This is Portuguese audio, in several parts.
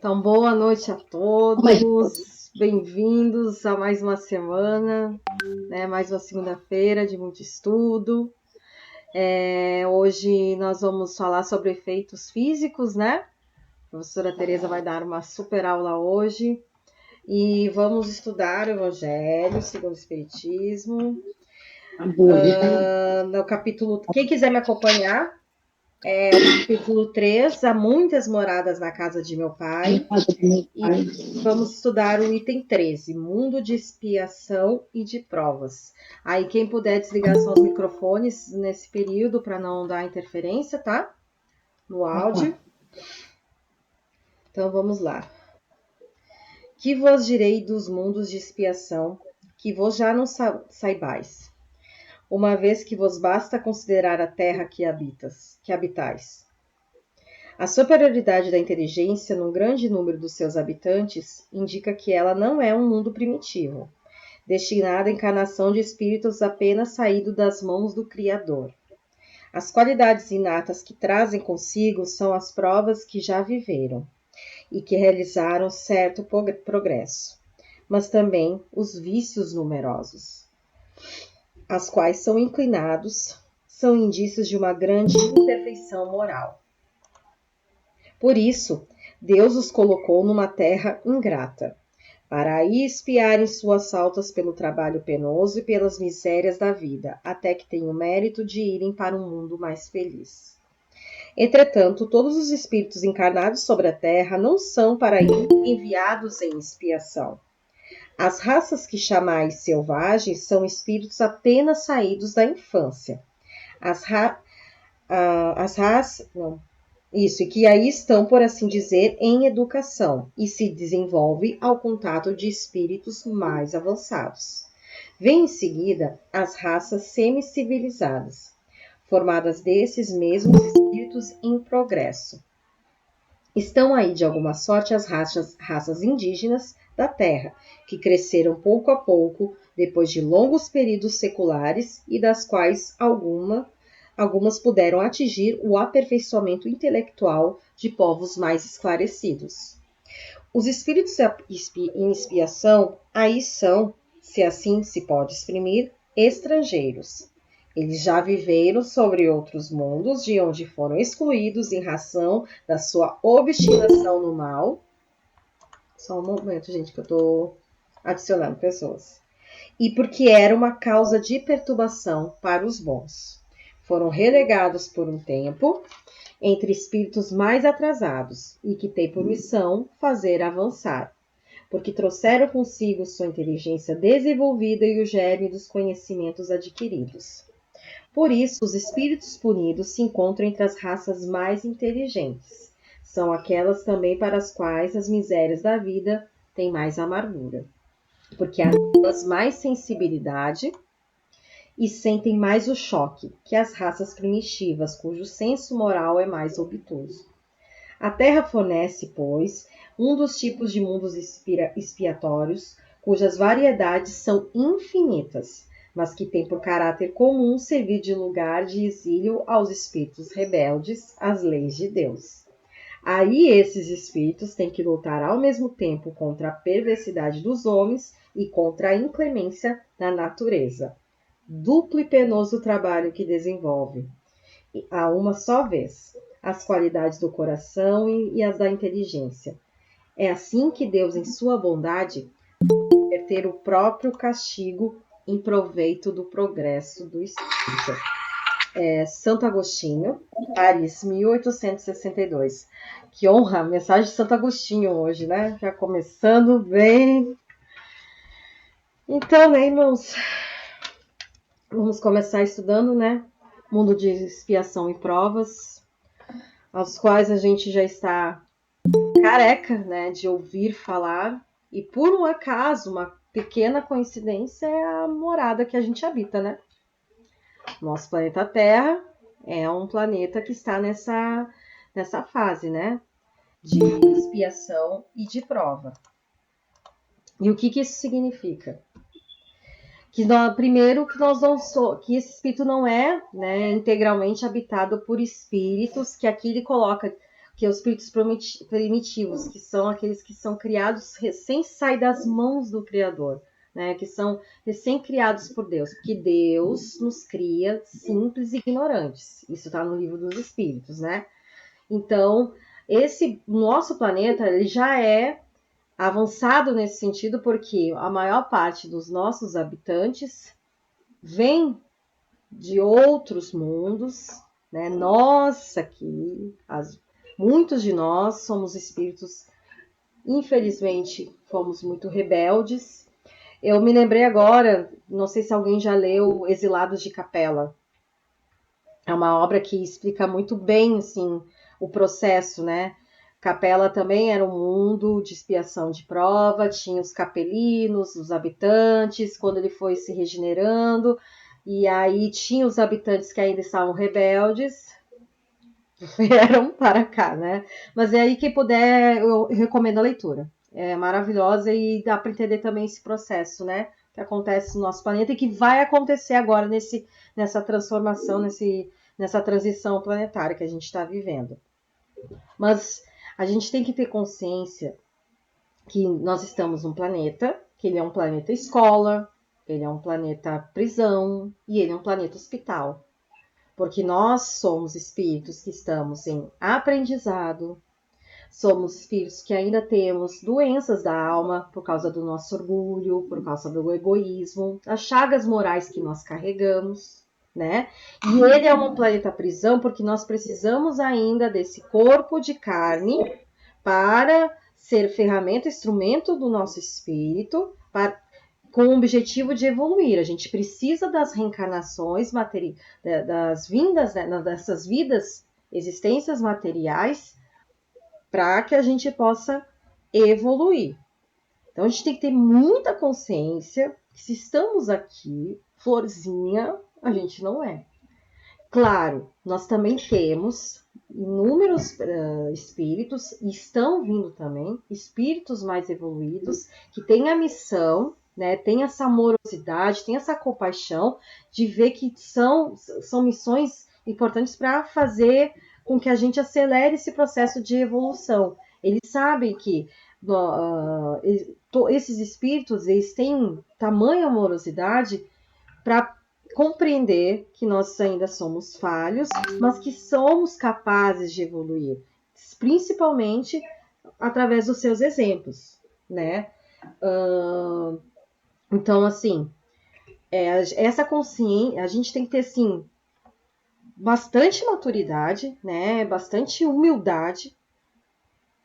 Então, boa noite a todos, bem-vindos a mais uma semana, né? Mais uma segunda-feira de muito estudo. Hoje nós vamos falar sobre efeitos físicos, né? A professora Tereza vai dar uma super aula hoje e vamos estudar o Evangelho segundo o Espiritismo. No capítulo, quem quiser me acompanhar, o capítulo 3, há muitas moradas na casa de meu pai. E vamos estudar o item 13, mundo de expiação e de provas. Aí quem puder desligar só os microfones nesse período para não dar interferência, tá? No áudio. Então vamos lá. Que vos direi dos mundos de expiação, que vos já não saibais, uma vez que vos basta considerar a terra que habitais. A superioridade da inteligência num grande número dos seus habitantes indica que ela não é um mundo primitivo, destinado à encarnação de espíritos apenas saídos das mãos do Criador. As qualidades inatas que trazem consigo são as provas que já viveram e que realizaram certo progresso, mas também os vícios numerosos, as quais são inclinados, são indícios de uma grande imperfeição moral. Por isso, Deus os colocou numa terra ingrata, para aí espiarem suas faltas pelo trabalho penoso e pelas misérias da vida, até que tenham o mérito de irem para um mundo mais feliz. Entretanto, todos os espíritos encarnados sobre a terra não são para ir enviados em expiação. As raças que chamais selvagens são espíritos apenas saídos da infância. E que aí estão, por assim dizer, em educação e se desenvolve ao contato de espíritos mais avançados. Vêm em seguida as raças semi-civilizadas, formadas desses mesmos espíritos em progresso. Estão aí, de alguma sorte, as raças indígenas da Terra, que cresceram pouco a pouco, depois de longos períodos seculares e das quais algumas puderam atingir o aperfeiçoamento intelectual de povos mais esclarecidos. Os espíritos em expiação aí são, se assim se pode exprimir, estrangeiros. Eles já viveram sobre outros mundos, de onde foram excluídos em razão da sua obstinação no mal. Só um momento, gente, que eu estou adicionando pessoas. E porque era uma causa de perturbação para os bons. Foram relegados por um tempo entre espíritos mais atrasados e que têm por missão fazer avançar, porque trouxeram consigo sua inteligência desenvolvida e o germe dos conhecimentos adquiridos. Por isso, os espíritos punidos se encontram entre as raças mais inteligentes. São aquelas também para as quais as misérias da vida têm mais amargura, porque há nelas mais sensibilidade e sentem mais o choque que as raças primitivas, cujo senso moral é mais obtuso. A Terra fornece, pois, um dos tipos de mundos expiatórios, cujas variedades são infinitas, mas que tem por caráter comum servir de lugar de exílio aos espíritos rebeldes às leis de Deus. Aí esses espíritos têm que lutar ao mesmo tempo contra a perversidade dos homens e contra a inclemência da natureza. Duplo e penoso trabalho que desenvolve, a uma só vez, as qualidades do coração e as da inteligência. É assim que Deus, em sua bondade, converter o próprio castigo em proveito do progresso do espírito. Santo Agostinho, Paris, 1862. Que honra, mensagem de Santo Agostinho hoje, né? Já começando bem. Então, né, irmãos, vamos começar estudando, né? Mundo de expiação e provas, aos quais a gente já está careca, né, de ouvir falar, e por um acaso, uma pequena coincidência, é a morada que a gente habita, né? Nosso planeta Terra é um planeta que está nessa fase, né, de expiação e de prova. E o que isso significa? Primeiro, que esse espírito não é, né, integralmente habitado por espíritos, que aqui ele coloca que é os espíritos primitivos, que são aqueles que são criados recém saem das mãos do Criador, né? Que são recém-criados por Deus, porque Deus nos cria simples e ignorantes. Isso está no livro dos Espíritos, né? Então, esse nosso planeta ele já é avançado nesse sentido, porque a maior parte dos nossos habitantes vem de outros mundos, né? Nós aqui, muitos de nós somos espíritos, infelizmente, fomos muito rebeldes. Eu me lembrei agora, não sei se alguém já leu Exilados de Capela. É uma obra que explica muito bem, assim, o processo, né? Capela também era um mundo de expiação de prova, tinha os capelinos, os habitantes, quando ele foi se regenerando, e aí tinha os habitantes que ainda estavam rebeldes, vieram para cá, né? Mas é aí, quem puder, eu recomendo a leitura. É maravilhosa e dá para entender também esse processo, né? Que acontece no nosso planeta e que vai acontecer agora nessa transformação, nessa transição planetária que a gente está vivendo. Mas a gente tem que ter consciência que nós estamos num planeta, que ele é um planeta escola, ele é um planeta prisão e ele é um planeta hospital. Porque nós somos espíritos que estamos em aprendizado, somos espíritos que ainda temos doenças da alma por causa do nosso orgulho, por causa do egoísmo, as chagas morais que nós carregamos, né? E ele é um planeta prisão porque nós precisamos ainda desse corpo de carne para ser ferramenta, instrumento do nosso espírito, com o objetivo de evoluir. A gente precisa das reencarnações das vindas, né, dessas vidas, existências materiais, para que a gente possa evoluir. Então a gente tem que ter muita consciência que se estamos aqui, florzinha, a gente não é. Claro, nós também temos inúmeros espíritos, e estão vindo também, espíritos mais evoluídos, que têm a missão, né, tem essa amorosidade, tem essa compaixão de ver que são missões importantes para fazer com que a gente acelere esse processo de evolução. Eles sabem que esses espíritos eles têm tamanha amorosidade para compreender que nós ainda somos falhos, mas que somos capazes de evoluir, principalmente através dos seus exemplos, né? Então, assim, essa consciência, a gente tem que ter, assim, bastante maturidade, né? Bastante humildade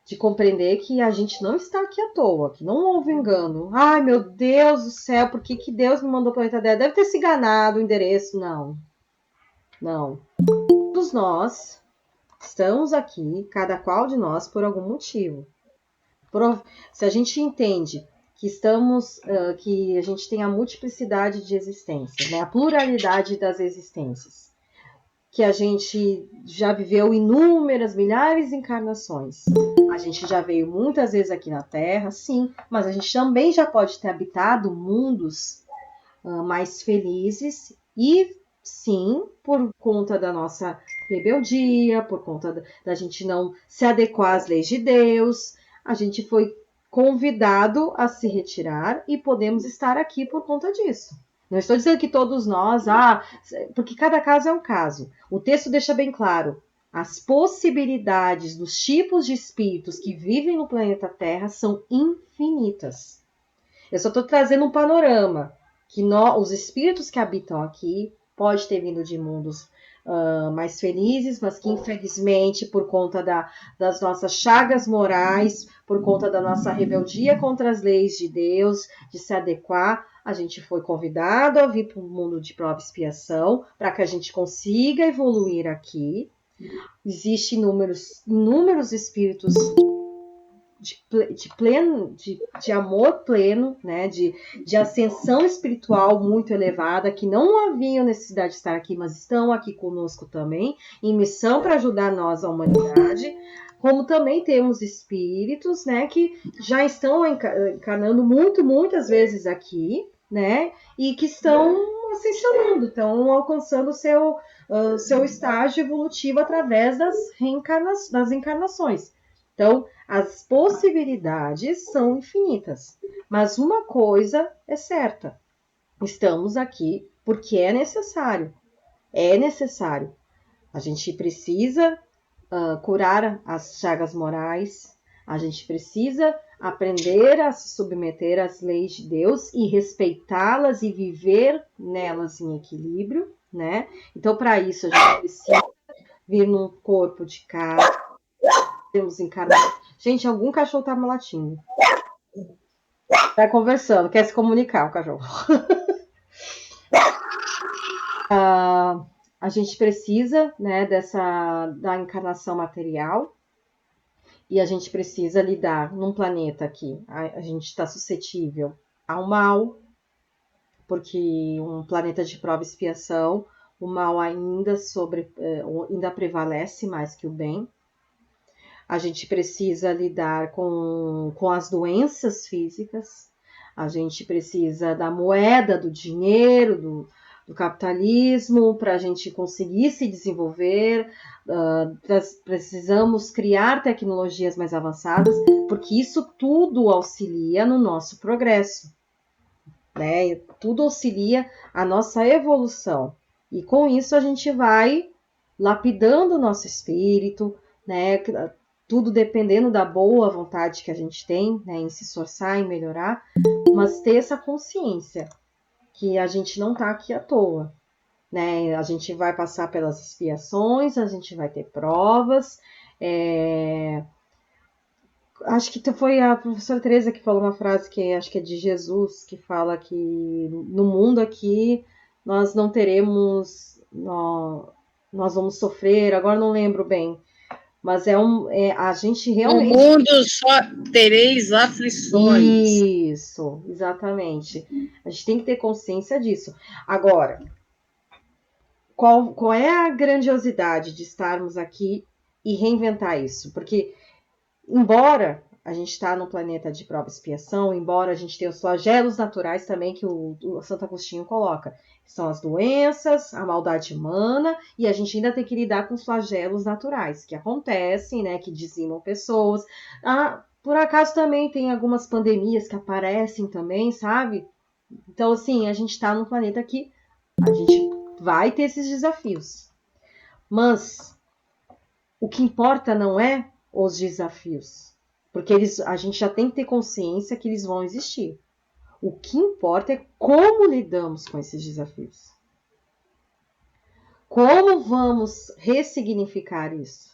de compreender que a gente não está aqui à toa, que não houve engano. Ai, meu Deus do céu, por que Deus me mandou para o planeta Terra? Deve ter se enganado o endereço. Não. Não. Todos nós estamos aqui, cada qual de nós, por algum motivo. Se a gente entende que que a gente tem a multiplicidade de existências, né? A pluralidade das existências, que a gente já viveu inúmeras, milhares de encarnações. A gente já veio muitas vezes aqui na Terra, sim, mas a gente também já pode ter habitado mundos mais felizes e, sim, por conta da nossa rebeldia, por conta da gente não se adequar às leis de Deus, a gente foi convidado a se retirar e podemos estar aqui por conta disso. Não estou dizendo que todos nós, porque cada caso é um caso. O texto deixa bem claro, as possibilidades dos tipos de espíritos que vivem no planeta Terra são infinitas. Eu só estou trazendo um panorama, que os espíritos que habitam aqui podem ter vindo de mundos mais felizes, mas que infelizmente por conta das nossas chagas morais, por conta da nossa rebeldia contra as leis de Deus, de se adequar, a gente foi convidado a vir para o mundo de prova e expiação, para que a gente consiga evoluir aqui. Existem inúmeros espíritos de amor pleno, né, de ascensão espiritual muito elevada, que não haviam necessidade de estar aqui, mas estão aqui conosco também, em missão para ajudar nós, a humanidade, como também temos espíritos, né, que já estão encarnando muitas vezes aqui, né, e que estão ascensionando, estão alcançando o seu estágio evolutivo através das encarnações. Então, as possibilidades são infinitas. Mas uma coisa é certa: estamos aqui porque é necessário. É necessário. A gente precisa curar as chagas morais, a gente precisa aprender a se submeter às leis de Deus e respeitá-las e viver nelas em equilíbrio, né? Então, para isso, a gente precisa vir num corpo de carne, temos encarnados. Gente, algum cachorro tá latindo. Tá conversando, quer se comunicar, o cachorro. A gente precisa, né, da encarnação material, e a gente precisa lidar num planeta que a gente está suscetível ao mal, porque um planeta de prova e expiação, o mal ainda prevalece mais que o bem. A gente precisa lidar com as doenças físicas, a gente precisa da moeda, do dinheiro, do capitalismo para a gente conseguir se desenvolver. Precisamos criar tecnologias mais avançadas, porque isso tudo auxilia no nosso progresso, né? Tudo auxilia a nossa evolução. E com isso a gente vai lapidando o nosso espírito, né? Tudo dependendo da boa vontade que a gente tem, né, em se esforçar, em melhorar, mas ter essa consciência que a gente não está aqui à toa, né? A gente vai passar pelas expiações, a gente vai ter provas. Acho que foi a professora Teresa que falou uma frase que acho que é de Jesus, que fala que no mundo aqui nós não teremos, nós vamos sofrer, agora não lembro bem. Mas a gente realmente... No mundo só tereis aflições. Isso, exatamente. A gente tem que ter consciência disso. Agora, qual é a grandiosidade de estarmos aqui e reinventar isso? Porque, embora a gente está no planeta de prova e expiação, embora a gente tenha os flagelos naturais também que o Santo Agostinho coloca, que são as doenças, a maldade humana, e a gente ainda tem que lidar com os flagelos naturais que acontecem, né, que dizimam pessoas. Por acaso também tem algumas pandemias que aparecem também, sabe? Então, assim, a gente está num planeta que a gente vai ter esses desafios. Mas o que importa não é os desafios, porque a gente já tem que ter consciência que eles vão existir. O que importa é como lidamos com esses desafios. Como vamos ressignificar isso?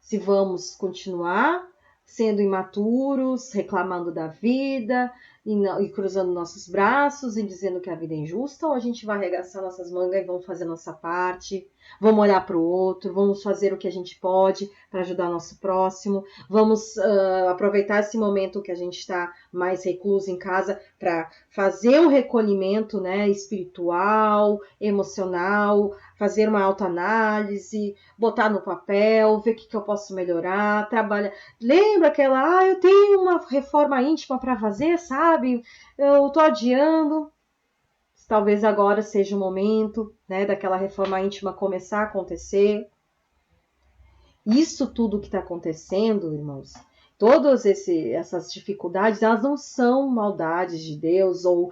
Se vamos continuar sendo imaturos, reclamando da vida e cruzando nossos braços e dizendo que a vida é injusta, ou a gente vai arregaçar nossas mangas e vamos fazer nossa parte, vamos olhar para o outro, vamos fazer o que a gente pode para ajudar nosso próximo, vamos aproveitar esse momento que a gente está mais recluso em casa para fazer um recolhimento, né, espiritual, emocional, fazer uma autoanálise, botar no papel, ver o que eu posso melhorar, trabalhar. Lembra aquela, eu tenho uma reforma íntima para fazer, sabe? Eu tô adiando. Talvez agora seja o momento, né, daquela reforma íntima começar a acontecer. Isso tudo que está acontecendo, irmãos, todas essas dificuldades, elas não são maldades de Deus ou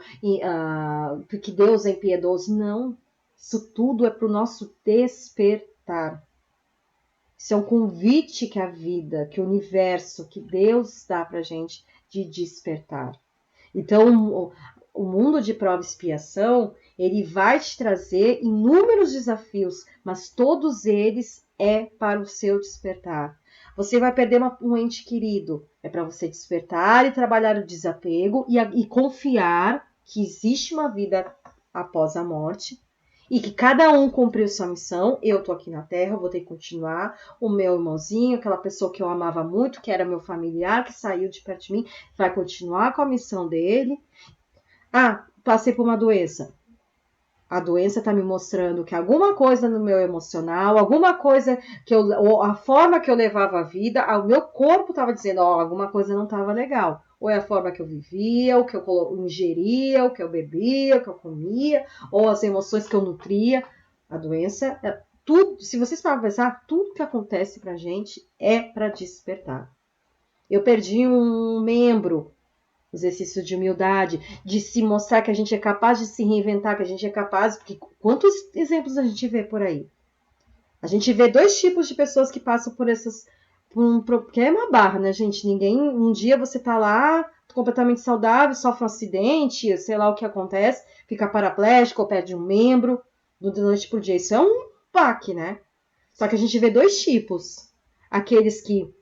que Deus é impiedoso, não. Isso tudo é para o nosso despertar. Isso é um convite que a vida, que o universo, que Deus dá para a gente de despertar. Então, o mundo de prova e expiação, ele vai te trazer inúmeros desafios, mas todos eles é para o seu despertar. Você vai perder um ente querido, é para você despertar e trabalhar o desapego e confiar que existe uma vida após a morte, e que cada um cumpriu sua missão. Eu tô aqui na Terra, vou ter que continuar. O meu irmãozinho, aquela pessoa que eu amava muito, que era meu familiar, que saiu de perto de mim, vai continuar com a missão dele. Passei por uma doença. A doença está me mostrando que alguma coisa no meu emocional, alguma coisa a forma que eu levava a vida, o meu corpo estava dizendo, alguma coisa não estava legal. ou é a forma que eu vivia, o que eu ingeria, o que eu bebia, o que eu comia, ou as emoções que eu nutria. A doença, tudo, se vocês param para pensar, tudo que acontece pra gente é para despertar. Eu perdi um membro, exercício de humildade, de se mostrar que a gente é capaz de se reinventar, que a gente é capaz, porque quantos exemplos a gente vê por aí? A gente vê dois tipos de pessoas que passam por essas, porque é uma barra, né, gente? Ninguém, um dia você tá lá completamente saudável, sofre um acidente, sei lá o que acontece, fica paraplégico ou perde um membro do noite pro dia. Isso é um baque, né? Só que a gente vê dois tipos. Aqueles que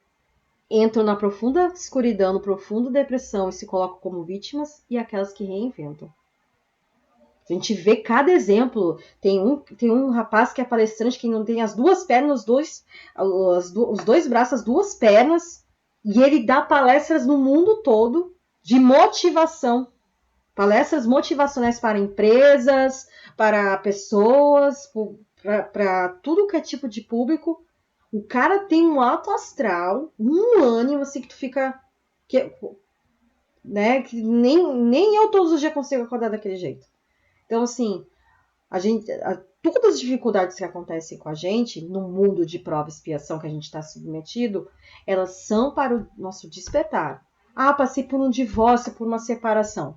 entram na profunda escuridão, no profundo depressão e se colocam como vítimas, e aquelas que reinventam. A gente vê cada exemplo. Tem um rapaz que é palestrante que não tem as duas pernas, os dois braços, as duas pernas, e ele dá palestras no mundo todo de motivação. Palestras motivacionais para empresas, para pessoas, para tudo que é tipo de público. O cara tem um alto astral, um ânimo assim que tu fica. Né, que nem eu todos os dias consigo acordar daquele jeito. Então, assim, todas as dificuldades que acontecem com a gente no mundo de prova e expiação que a gente está submetido, elas são para o nosso despertar. Ah, passei por um divórcio, por uma separação.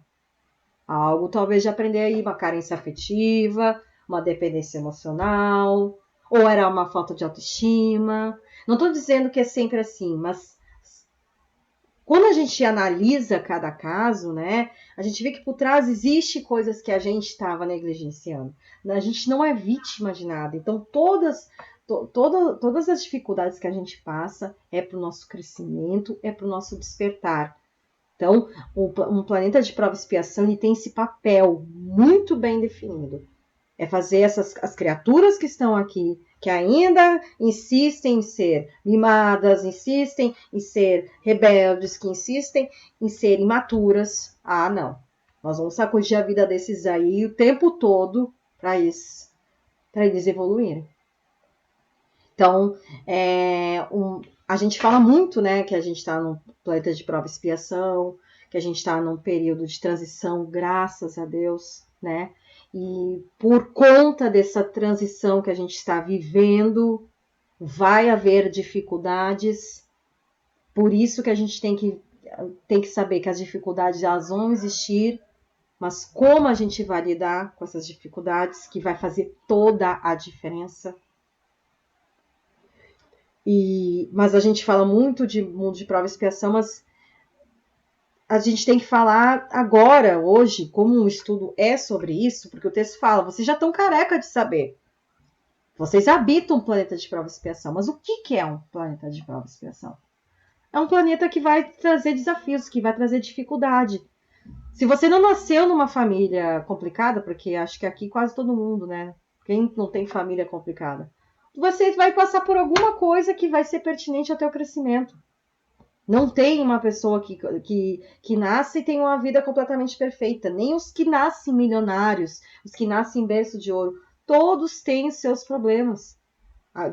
Algo talvez de aprender aí, uma carência afetiva, uma dependência emocional, ou era uma falta de autoestima. Não estou dizendo que é sempre assim, mas quando a gente analisa cada caso, né, a gente vê que por trás existe coisas que a gente estava negligenciando. A gente não é vítima de nada. Então, todas as dificuldades que a gente passa é para o nosso crescimento, é para o nosso despertar. Então, um planeta de prova e expiação ele tem esse papel muito bem definido. É fazer as criaturas que estão aqui, que ainda insistem em ser mimadas, insistem em ser rebeldes, que insistem em ser imaturas. Ah, não. Nós vamos sacudir a vida desses aí o tempo todo para eles evoluírem. Então, a gente fala muito, né, que a gente está num planeta de prova e expiação, que a gente está num período de transição, graças a Deus, né? E por conta dessa transição que a gente está vivendo, vai haver dificuldades. Por isso que a gente tem que saber que as dificuldades elas vão existir, mas como a gente vai lidar com essas dificuldades, que vai fazer toda a diferença. Mas a gente fala muito de mundo de prova e expiação, mas a gente tem que falar agora, hoje, como um estudo é sobre isso, porque o texto fala, vocês já estão careca de saber. Vocês habitam um planeta de prova e expiação, mas o que é um planeta de prova e expiação? É um planeta que vai trazer desafios, que vai trazer dificuldade. Se você não nasceu numa família complicada, porque acho que aqui quase todo mundo, né? Quem não tem família complicada? Você vai passar por alguma coisa que vai ser pertinente ao teu crescimento. Não tem uma pessoa que nasce e tem uma vida completamente perfeita. Nem os que nascem milionários, os que nascem em berço de ouro. Todos têm os seus problemas.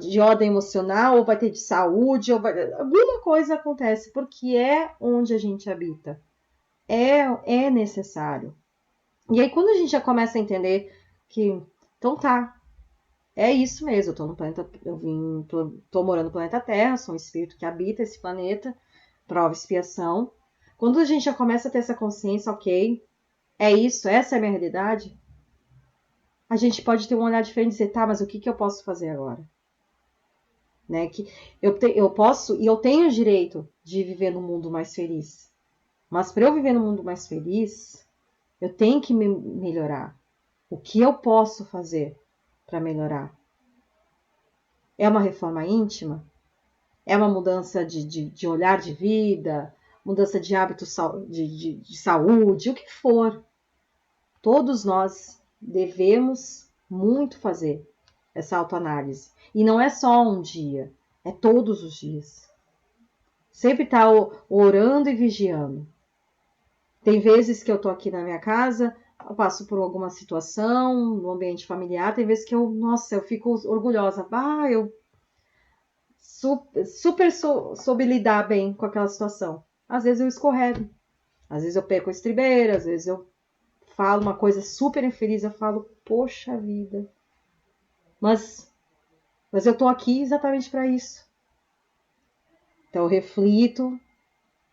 De ordem emocional, ou vai ter de saúde, alguma coisa acontece, porque é onde a gente habita. É necessário. E aí, quando a gente já começa a entender que, então tá, é isso mesmo, eu tô no planeta, tô morando no planeta Terra, sou um espírito que habita esse planeta, prova e expiação. Quando a gente já começa a ter essa consciência, ok, é isso, essa é a minha realidade, a gente pode ter um olhar diferente e dizer, tá, mas o que eu posso fazer agora? Né? Que eu posso e eu tenho o direito de viver num mundo mais feliz. Mas para eu viver num mundo mais feliz, eu tenho que me melhorar. O que eu posso fazer para melhorar? É uma reforma íntima? É uma mudança de olhar de vida? Mudança de hábitos de saúde? O que for. Todos nós devemos muito fazer essa autoanálise. E não é só um dia, é todos os dias. Sempre estar orando e vigiando. Tem vezes que eu tô aqui na minha casa, eu passo por alguma situação no ambiente familiar, tem vezes que eu fico orgulhosa. Eu super soube lidar bem com aquela situação. Às vezes eu escorrego. Às vezes eu perco a estribeira, às vezes eu falo uma coisa super infeliz, eu falo, poxa vida. Mas eu tô aqui exatamente para isso. Então eu reflito,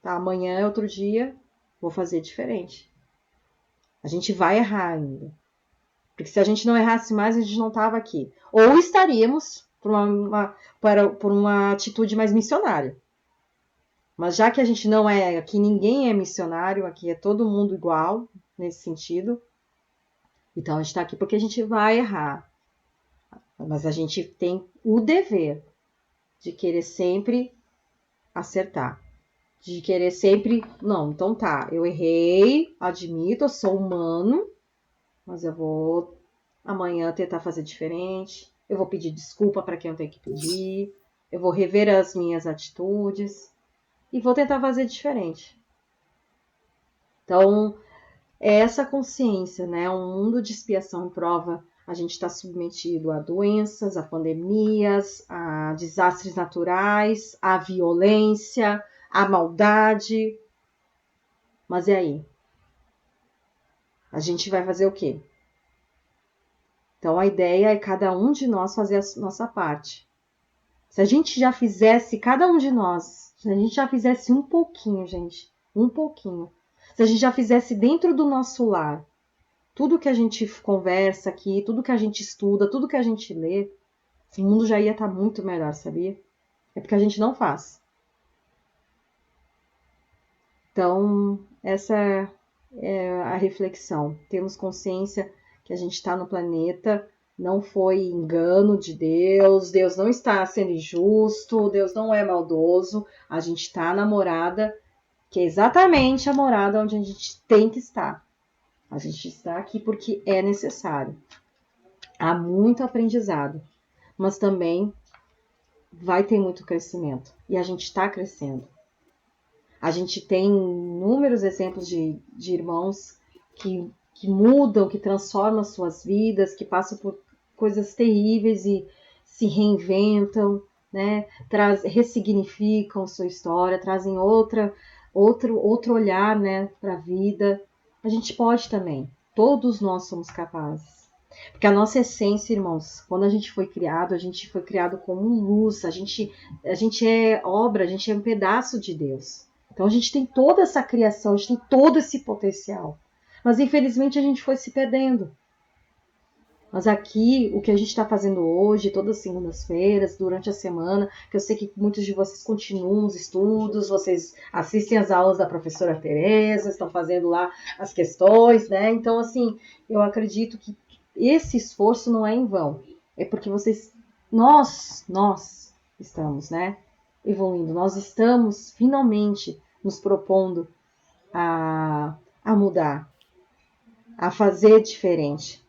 tá? Amanhã é outro dia, vou fazer diferente. A gente vai errar ainda. Porque se a gente não errasse mais, a gente não estava aqui. Ou estaríamos por uma atitude mais missionária. Mas já que a gente não é, aqui ninguém é missionário, aqui é todo mundo igual, nesse sentido. Então a gente está aqui porque a gente vai errar. Mas a gente tem o dever de querer sempre acertar. De querer sempre, não, então tá, eu errei, admito, eu sou humano, mas eu vou amanhã tentar fazer diferente, eu vou pedir desculpa para quem eu tenho que pedir, eu vou rever as minhas atitudes e vou tentar fazer diferente. Então, é essa consciência, né? Um mundo de expiação e prova, a gente está submetido a doenças, a pandemias, a desastres naturais, a violência, a maldade. Mas e aí? A gente vai fazer o quê? Então a ideia é cada um de nós fazer a nossa parte. Se a gente já fizesse, cada um de nós, se a gente já fizesse um pouquinho, gente, um pouquinho. Se a gente já fizesse dentro do nosso lar, tudo que a gente conversa aqui, tudo que a gente estuda, tudo que a gente lê, o mundo já ia estar muito melhor, sabia? É porque a gente não faz. Então, essa é a reflexão. Temos consciência que a gente está no planeta, não foi engano de Deus, Deus não está sendo injusto, Deus não é maldoso, a gente está na morada, que é exatamente a morada onde a gente tem que estar. A gente está aqui porque é necessário. Há muito aprendizado, mas também vai ter muito crescimento. E a gente está crescendo. A gente tem inúmeros exemplos de irmãos que mudam, que transformam as suas vidas, que passam por coisas terríveis e se reinventam, né? Ressignificam sua história, trazem outro olhar, né, para a vida. A gente pode também. Todos nós somos capazes. Porque a nossa essência, irmãos, quando a gente foi criado como luz, a gente é obra, a gente é um pedaço de Deus. Então a gente tem toda essa criação, a gente tem todo esse potencial. Mas infelizmente a gente foi se perdendo. Mas aqui, o que a gente está fazendo hoje, todas as segundas-feiras, durante a semana, que eu sei que muitos de vocês continuam os estudos, vocês assistem as aulas da professora Tereza, estão fazendo lá as questões, né? Então, assim, eu acredito que esse esforço não é em vão. É porque nós estamos, né, evoluindo. Nós estamos finalmente nos propondo a mudar, a fazer diferente.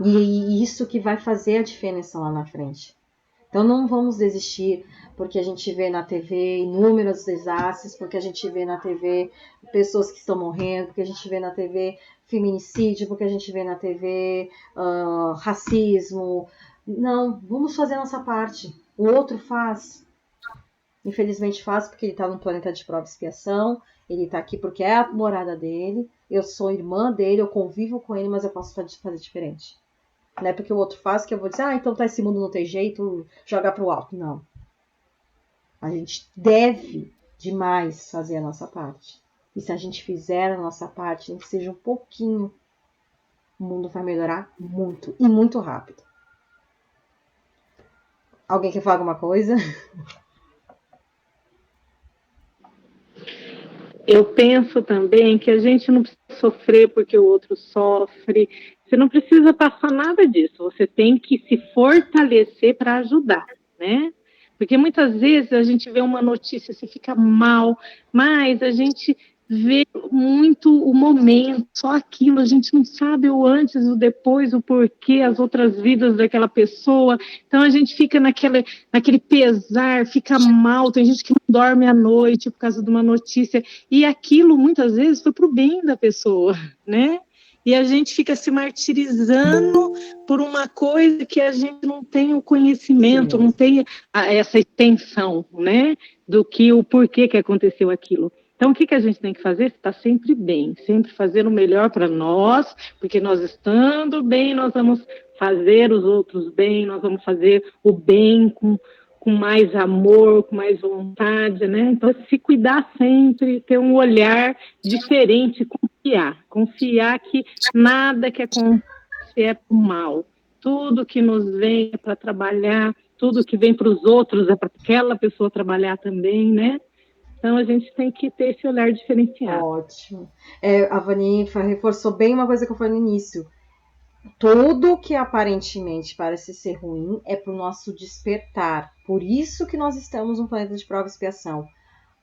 E isso que vai fazer a diferença lá na frente. Então não vamos desistir porque a gente vê na TV inúmeros desastres, porque a gente vê na TV pessoas que estão morrendo, porque a gente vê na TV feminicídio, porque a gente vê na TV racismo. Não, vamos fazer a nossa parte. O outro faz. Infelizmente faz porque ele está num planeta de prova e expiação, ele está aqui porque é a morada dele, eu sou irmã dele, eu convivo com ele, mas eu posso fazer diferente. Não é porque o outro faz que eu vou dizer, então tá, esse mundo não tem jeito, jogar pro alto. Não. A gente deve demais fazer a nossa parte. E se a gente fizer a nossa parte, nem que seja um pouquinho, o mundo vai melhorar muito e muito rápido. Alguém quer falar alguma coisa? Eu penso também que a gente não precisa sofrer porque o outro sofre. Você não precisa passar nada disso. Você tem que se fortalecer para ajudar, né? Porque muitas vezes a gente vê uma notícia, se fica mal, mas a gente vê muito o momento, só aquilo, a gente não sabe o antes, o depois, o porquê, as outras vidas daquela pessoa. Então a gente fica naquele pesar, fica mal, tem gente que não dorme à noite por causa de uma notícia, e aquilo muitas vezes foi para o bem da pessoa, né? E a gente fica se martirizando por uma coisa que a gente não tem o conhecimento, não tem essa extensão, né, do que o porquê que aconteceu aquilo. Então, o que a gente tem que fazer? Estar sempre bem, sempre fazer o melhor para nós, porque nós estando bem, nós vamos fazer os outros bem, nós vamos fazer o bem com mais amor, com mais vontade, né? Então, se cuidar sempre, ter um olhar diferente, confiar que nada que acontece é para o mal. Tudo que nos vem é para trabalhar, tudo que vem para os outros é para aquela pessoa trabalhar também, né? Então, a gente tem que ter esse olhar diferenciado. Ótimo. A Vani reforçou bem uma coisa que eu falei no início. Tudo que aparentemente parece ser ruim é para o nosso despertar. Por isso que nós estamos num planeta de prova e expiação.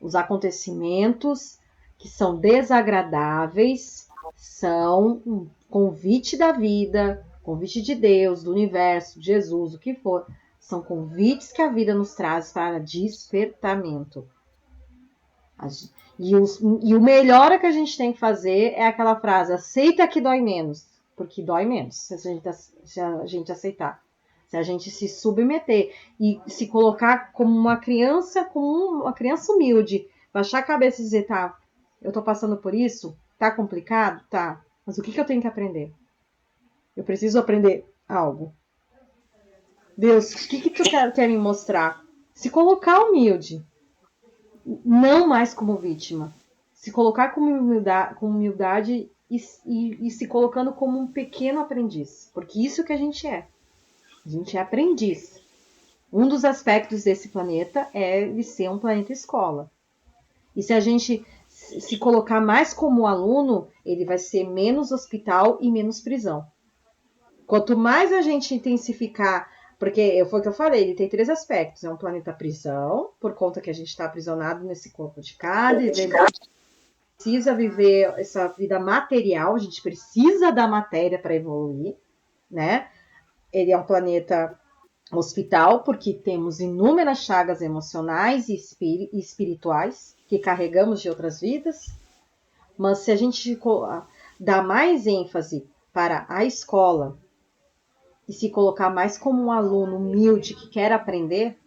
Os acontecimentos que são desagradáveis são um convite da vida, convite de Deus, do universo, de Jesus, o que for. São convites que a vida nos traz para despertamento. E o melhor que a gente tem que fazer é aquela frase: aceita que dói menos. Porque dói menos se a gente aceitar. Se a gente se submeter e se colocar como uma criança humilde, baixar a cabeça e dizer: tá, eu tô passando por isso, tá complicado? Tá. Mas o que eu tenho que aprender? Eu preciso aprender algo. Deus, o que tu quer me mostrar? Se colocar humilde. Não mais como vítima. Se colocar com humildade e se colocando como um pequeno aprendiz. Porque isso que a gente é. A gente é aprendiz. Um dos aspectos desse planeta é ele ser um planeta escola. E se a gente se colocar mais como aluno, ele vai ser menos hospital e menos prisão. Quanto mais a gente intensificar, porque foi o que eu falei, ele tem 3 aspectos. É um planeta prisão, por conta que a gente está aprisionado nesse corpo de carne, ele precisa viver essa vida material, a gente precisa da matéria para evoluir, né? Ele é um planeta hospital, porque temos inúmeras chagas emocionais e espirituais que carregamos de outras vidas, mas se a gente dá mais ênfase para a escola e se colocar mais como um aluno humilde que quer aprender,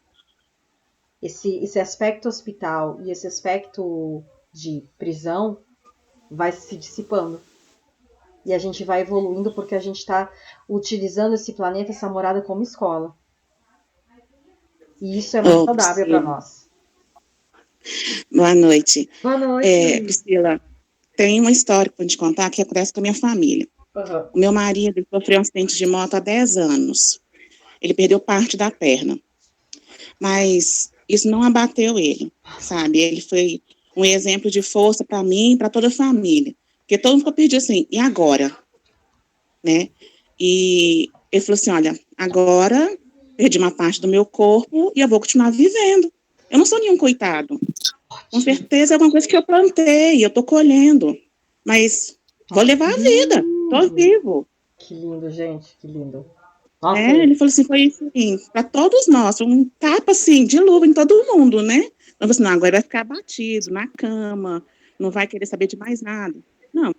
esse aspecto hospital e esse aspecto de prisão vai se dissipando. E a gente vai evoluindo porque a gente está utilizando esse planeta, essa morada como escola. E isso é muito saudável para nós. Boa noite. Boa noite. Priscila, tem uma história para te contar que acontece com a minha família. Uhum. O meu marido sofreu um acidente de moto há 10 anos. Ele perdeu parte da perna. Mas isso não abateu ele, sabe? Ele foi um exemplo de força para mim e para toda a família. Porque todo mundo ficou perdido assim, e agora? Né? E ele falou assim, olha, agora perdi uma parte do meu corpo e eu vou continuar vivendo. Eu não sou nenhum coitado. Com certeza é alguma coisa que eu plantei, eu estou colhendo. Mas vou levar a vida, estou vivo. Que lindo, gente, que lindo. Ele falou assim, foi assim, para todos nós, um tapa assim, de luva em todo mundo, né? Então, eu falei assim, não, agora vai ficar abatido na cama, não vai querer saber de mais nada. Não,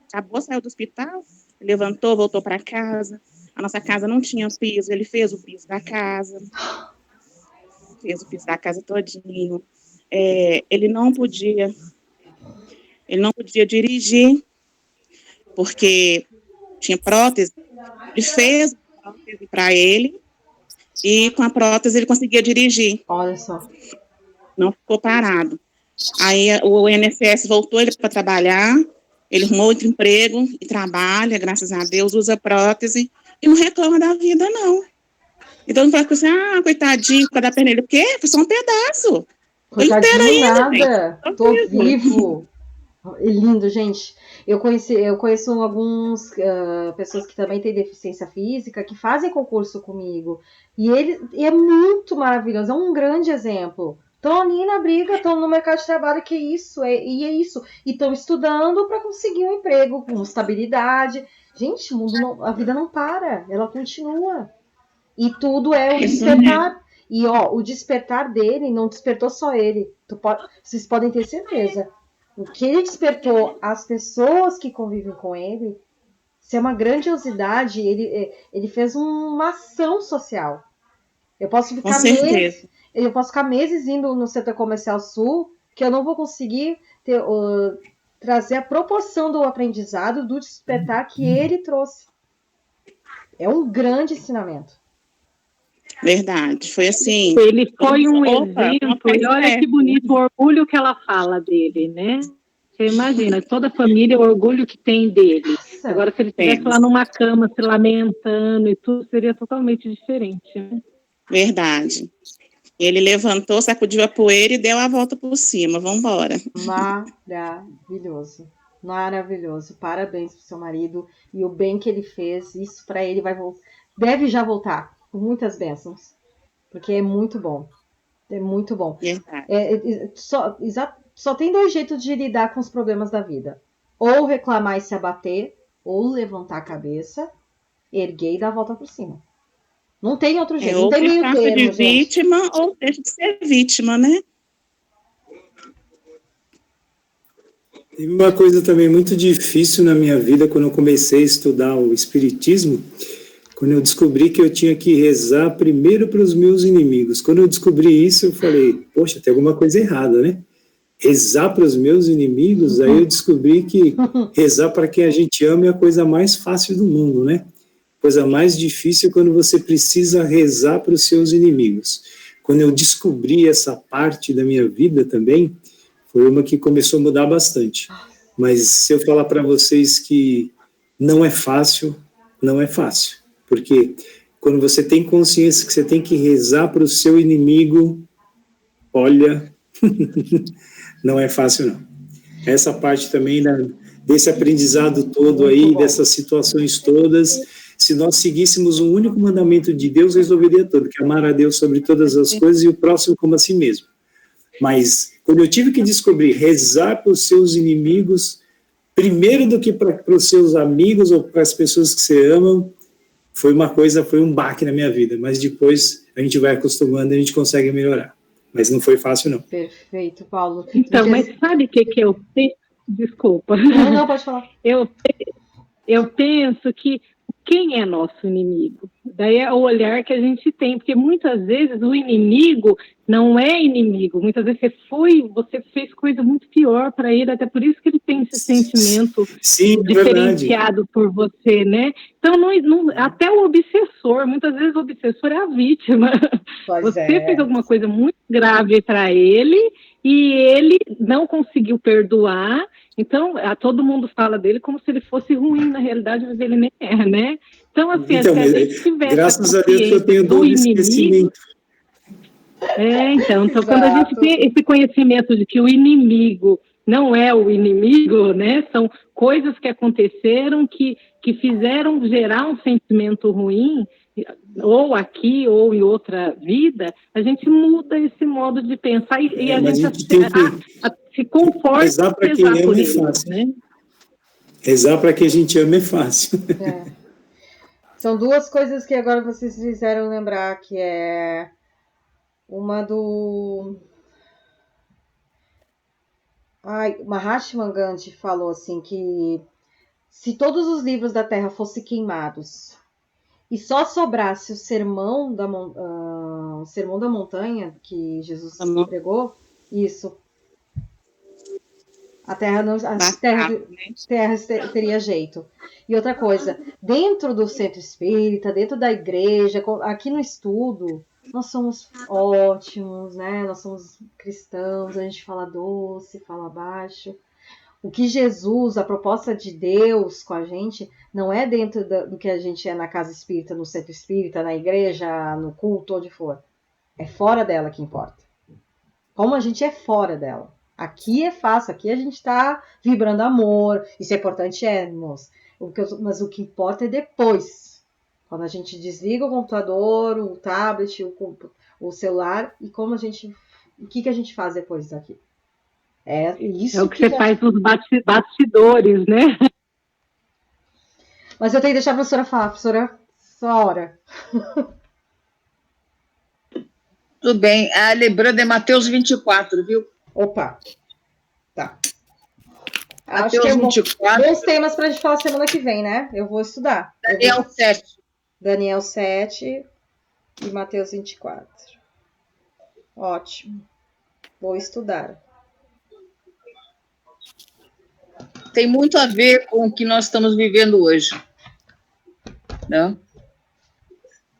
acabou, saiu do hospital, levantou, voltou para casa. A nossa casa não tinha piso, ele fez o piso da casa. Fez o piso da casa todinho. Ele não podia dirigir, porque tinha prótese. Ele fez a prótese para ele, e com a prótese ele conseguia dirigir. Olha só. Não ficou parado. Aí o INSS voltou ele para trabalhar, ele arrumou outro emprego e trabalha, graças a Deus, usa prótese e não reclama da vida, não. Então não fala assim, coitadinho, por causa da perna. Ele, o quê? Foi só um pedaço. Tô inteiro ainda, nada. Tô vivo. É lindo, gente. Eu conheço algumas pessoas que também têm deficiência física que fazem concurso comigo. E ele é muito maravilhoso. É um grande exemplo. Estão ali na briga, estão no mercado de trabalho, que isso, e é isso. E estão estudando para conseguir um emprego com estabilidade. Gente, a vida não para, ela continua. E tudo é o despertar. E o despertar dele não despertou só ele. Vocês podem ter certeza. O que ele despertou as pessoas que convivem com ele, isso é uma grandiosidade. Ele fez uma ação social. Eu posso ficar meses indo no setor comercial sul que eu não vou conseguir trazer a proporção do aprendizado, do despertar que ele trouxe. É um grande ensinamento. Verdade, foi assim. Ele foi um exemplo, e olha que bonito o orgulho que ela fala dele, né? Você imagina, toda a família, o orgulho que tem dele. Nossa. Agora, se ele estivesse lá numa cama se lamentando e tudo, seria totalmente diferente, né? Verdade. Ele levantou, sacudiu a poeira e deu a volta por cima. Vamos embora. Maravilhoso. Maravilhoso. Parabéns pro seu marido e o bem que ele fez. Isso para ele deve já voltar com muitas bênçãos, porque é muito bom. É muito bom. Só tem dois jeitos de lidar com os problemas da vida: ou reclamar e se abater, ou levantar a cabeça, erguer e dar a volta por cima. Não tem outro jeito. Não tem meio termo, de vítima, gente. ou deixa de ser vítima, né? Teve uma coisa também muito difícil na minha vida quando eu comecei a estudar o Espiritismo, quando eu descobri que eu tinha que rezar primeiro para os meus inimigos. Quando eu descobri isso, eu falei, poxa, tem alguma coisa errada, né? Rezar para os meus inimigos, aí eu descobri que rezar para quem a gente ama é a coisa mais fácil do mundo, né? Coisa mais difícil é quando você precisa rezar para os seus inimigos. Quando eu descobri essa parte da minha vida também, foi uma que começou a mudar bastante. Mas se eu falar para vocês que não é fácil, não é fácil. Porque quando você tem consciência que você tem que rezar para o seu inimigo, olha, não é fácil não. Essa parte também desse aprendizado todo aí, dessas situações todas, se nós seguíssemos um único mandamento de Deus, resolveria tudo, que é amar a Deus sobre todas as coisas e o próximo como a si mesmo. Mas quando eu tive que descobrir rezar para os seus inimigos, primeiro do que para os seus amigos ou para as pessoas que você ama, foi um baque na minha vida. Mas depois a gente vai acostumando e a gente consegue melhorar. Mas não foi fácil, não. Perfeito, Paulo. Então, mas sabe o que eu penso? Desculpa. Não, pode falar. Eu penso que quem é nosso inimigo? Daí é o olhar que a gente tem, porque muitas vezes o inimigo não é inimigo. Muitas vezes você fez coisa muito pior para ele, até por isso que ele tem esse sentimento diferenciado por você, né? Então, até o obsessor, muitas vezes o obsessor é a vítima. Você fez alguma coisa muito grave para ele e ele não conseguiu perdoar. Então, todo mundo fala dele como se ele fosse ruim, na realidade, mas ele nem é, né? Então, assim, se a gente tivesse graças a Deus que eu tenho dor de esquecimento. Então quando a gente tem esse conhecimento de que o inimigo não é o inimigo, né? São coisas que aconteceram que fizeram gerar um sentimento ruim, ou aqui ou em outra vida, a gente muda esse modo de pensar e a gente se conforta. Rezar para quem ama é fácil. Né? Rezar para quem a gente ama é fácil. São duas coisas que agora vocês fizeram lembrar, que é uma do... Mahatma Gandhi falou assim que se todos os livros da Terra fossem queimados e só sobrasse o Sermão da Montanha que Jesus pregou, isso, a Terra teria jeito. E outra coisa, dentro do centro espírita, dentro da igreja, aqui no estudo, nós somos ótimos, né? Nós somos cristãos, a gente fala doce, fala baixo. O que Jesus, a proposta de Deus com a gente, não é dentro do que a gente é na casa espírita, no centro espírita, na igreja, no culto, onde for. É fora dela que importa. Como a gente é fora dela. Aqui é fácil, aqui a gente está vibrando amor, isso é importante, moço. Mas o que importa é depois. Quando a gente desliga o computador, o tablet, o celular, e o que a gente faz depois daqui? É isso. É o que você faz nos bastidores, né? Mas eu tenho que deixar a professora falar. Professora, sua hora. Tudo bem. Lembrando, é Mateus 24, viu? Opa. Tá. Mateus 24. Bons temas para a gente falar semana que vem, né? Eu vou estudar. Daniel 7. Daniel 7 e Mateus 24. Ótimo. Vou estudar. tem muito a ver com o que nós estamos vivendo hoje, né?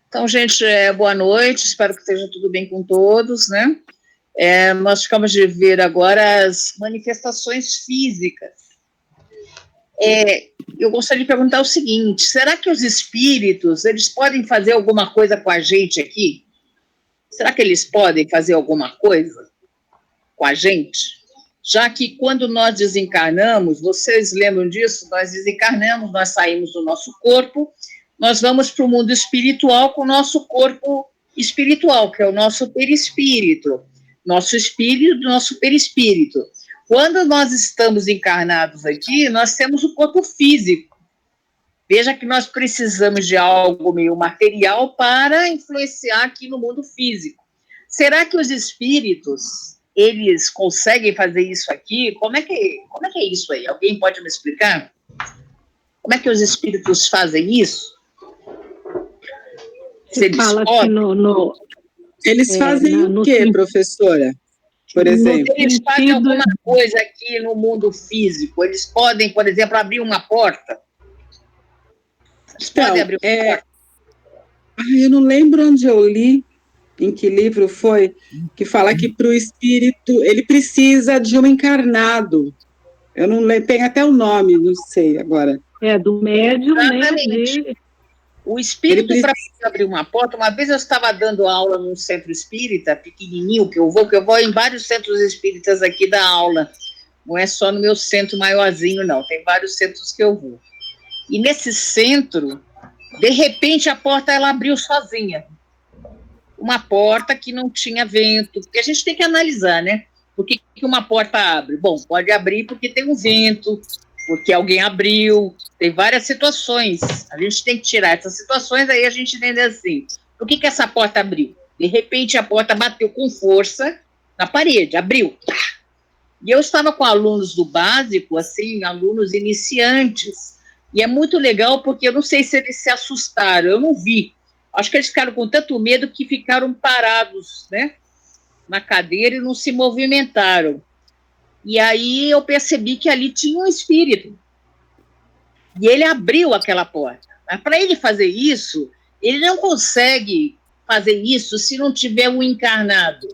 Então, gente, boa noite, espero que esteja tudo bem com todos, né? Nós ficamos de ver agora as manifestações físicas. Eu gostaria de perguntar o seguinte: será que os espíritos, eles podem fazer alguma coisa com a gente aqui? Será que eles podem fazer alguma coisa com a gente? Já que quando nós desencarnamos, vocês lembram disso? Nós desencarnamos, nós saímos do nosso corpo, nós vamos para o mundo espiritual com o nosso corpo espiritual, que é o nosso perispírito, nosso espírito, nosso perispírito. Quando nós estamos encarnados aqui, nós temos o corpo físico. Veja que nós precisamos de algo meio material para influenciar aqui no mundo físico. Será que os espíritos, eles conseguem fazer isso aqui? Como é que é isso aí? Alguém pode me explicar? Como é que os espíritos fazem isso? Se eles fala podem? Eles fazem o quê, professora? Por exemplo, eles fazem alguma coisa aqui no mundo físico. Eles podem, por exemplo, abrir uma porta. Eles podem abrir uma porta. Eu não lembro onde eu li, em que livro foi, que fala que para o espírito ele precisa de um encarnado. Eu não lembro, tem até o nome, não sei agora. Do médium, né? O espírito, para abrir uma porta, uma vez eu estava dando aula num centro espírita, pequenininho, que eu vou em vários centros espíritas aqui da aula. Não é só no meu centro maiorzinho, não. Tem vários centros que eu vou. E nesse centro, de repente, a porta ela abriu sozinha. Uma porta que não tinha vento, porque a gente tem que analisar, né? Por que uma porta abre? Bom, pode abrir porque tem um vento, porque alguém abriu, tem várias situações. A gente tem que tirar essas situações, aí a gente entende assim. Por que essa porta abriu? De repente, a porta bateu com força na parede, abriu. E eu estava com alunos do básico, assim, alunos iniciantes, e é muito legal porque eu não sei se eles se assustaram, eu não vi. Acho que eles ficaram com tanto medo que ficaram parados, né, na cadeira e não se movimentaram. E aí eu percebi que ali tinha um espírito. E ele abriu aquela porta. Mas para ele fazer isso, ele não consegue fazer isso se não tiver um encarnado.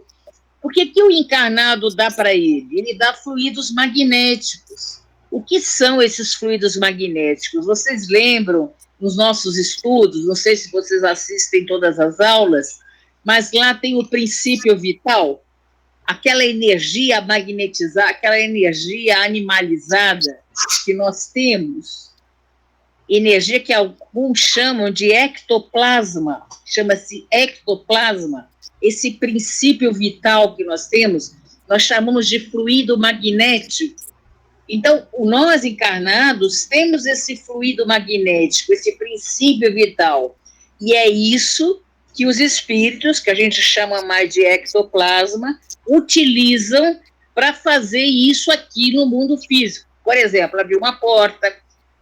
Porque que o encarnado dá para ele? Ele dá fluidos magnéticos. O que são esses fluidos magnéticos? Vocês lembram nos nossos estudos, não sei se vocês assistem todas as aulas, mas lá tem o princípio vital, aquela energia magnetizada, aquela energia animalizada que nós temos, energia que alguns chamam de ectoplasma, chama-se ectoplasma, esse princípio vital que nós temos, nós chamamos de fluido magnético. Então, nós encarnados temos esse fluido magnético, esse princípio vital, e é isso que os espíritos, que a gente chama mais de ectoplasma, utilizam para fazer isso aqui no mundo físico. Por exemplo, abrir uma porta,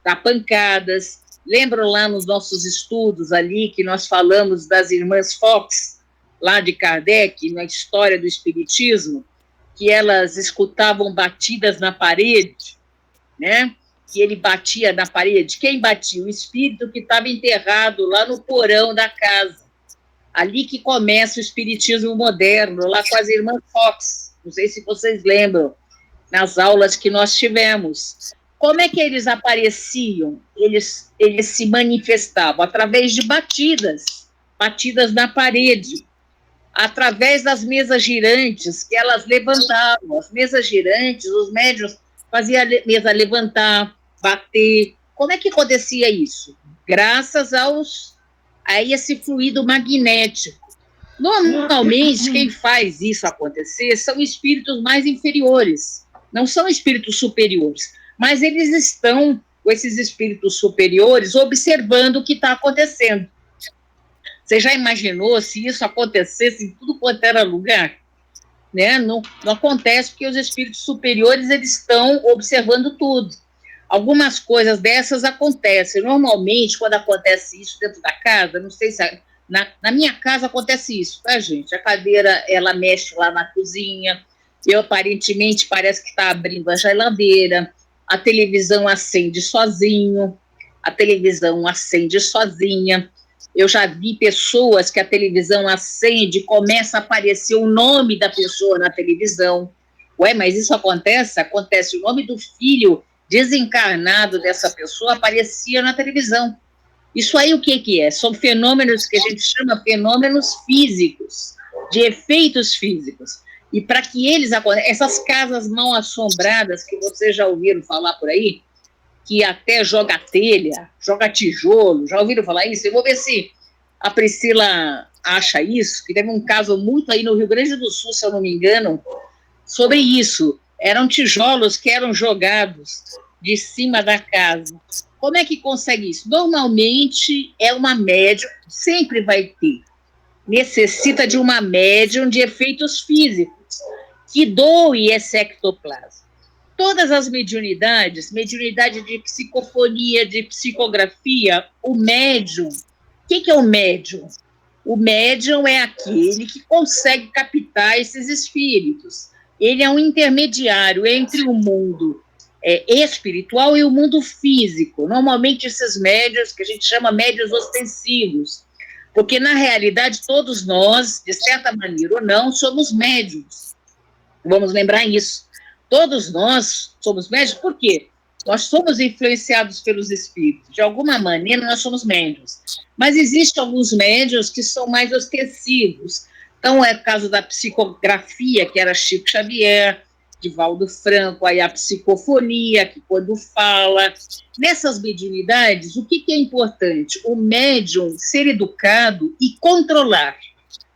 dar pancadas. Lembram lá nos nossos estudos ali que nós falamos das irmãs Fox, lá de Kardec, na história do espiritismo, que elas escutavam batidas na parede, né? Que ele batia na parede. Quem batia? O espírito que estava enterrado lá no porão da casa. Ali que começa o espiritismo moderno, lá com as irmãs Fox. Não sei se vocês lembram, nas aulas que nós tivemos. Como é que eles apareciam? Eles se manifestavam através de batidas na parede, através das mesas girantes que elas levantavam. As mesas girantes, os médiuns faziam a mesa levantar, bater. Como é que acontecia isso? Graças a esse fluido magnético. Normalmente, quem faz isso acontecer são espíritos mais inferiores, não são espíritos superiores, mas eles estão, com esses espíritos superiores, observando o que está acontecendo. Você já imaginou se isso acontecesse em tudo quanto era lugar? Né? Não acontece porque os espíritos superiores eles estão observando tudo. Algumas coisas dessas acontecem. Normalmente, quando acontece isso dentro da casa, não sei se... Na minha casa acontece isso, tá, gente? A cadeira, ela mexe lá na cozinha, eu aparentemente parece que está abrindo a geladeira, a televisão acende sozinho, a televisão acende sozinha. Eu já vi pessoas que a televisão acende e começa a aparecer o nome da pessoa na televisão. Ué, mas isso acontece? Acontece. O nome do filho desencarnado dessa pessoa aparecia na televisão. Isso aí o que é? São fenômenos que a gente chama fenômenos físicos, de efeitos físicos. E para que eles aconteçam, essas casas mal assombradas que vocês já ouviram falar por aí, que até joga telha, joga tijolo, já ouviram falar isso? Eu vou ver se a Priscila acha isso, que teve um caso muito aí no Rio Grande do Sul, se eu não me engano, sobre isso. Eram tijolos que eram jogados de cima da casa. Como é que consegue isso? Normalmente é uma médium, sempre vai ter. Necessita de uma médium de efeitos físicos, que doe esse ectoplasma. Todas as mediunidade de psicofonia, de psicografia, o médium, o que é o médium? O médium é aquele que consegue captar esses espíritos. Ele é um intermediário entre o mundo espiritual e o mundo físico. Normalmente esses médiuns, que a gente chama médiuns ostensivos, porque na realidade todos nós, de certa maneira ou não, somos médiuns. Vamos lembrar isso. Todos nós somos médiuns, por quê? Nós somos influenciados pelos espíritos. De alguma maneira, nós somos médiuns. Mas existem alguns médiuns que são mais ostensivos. Então, é o caso da psicografia, que era Chico Xavier, Divaldo Franco, aí a psicofonia, que quando fala. Nessas mediunidades, o que é importante? O médium ser educado e controlar.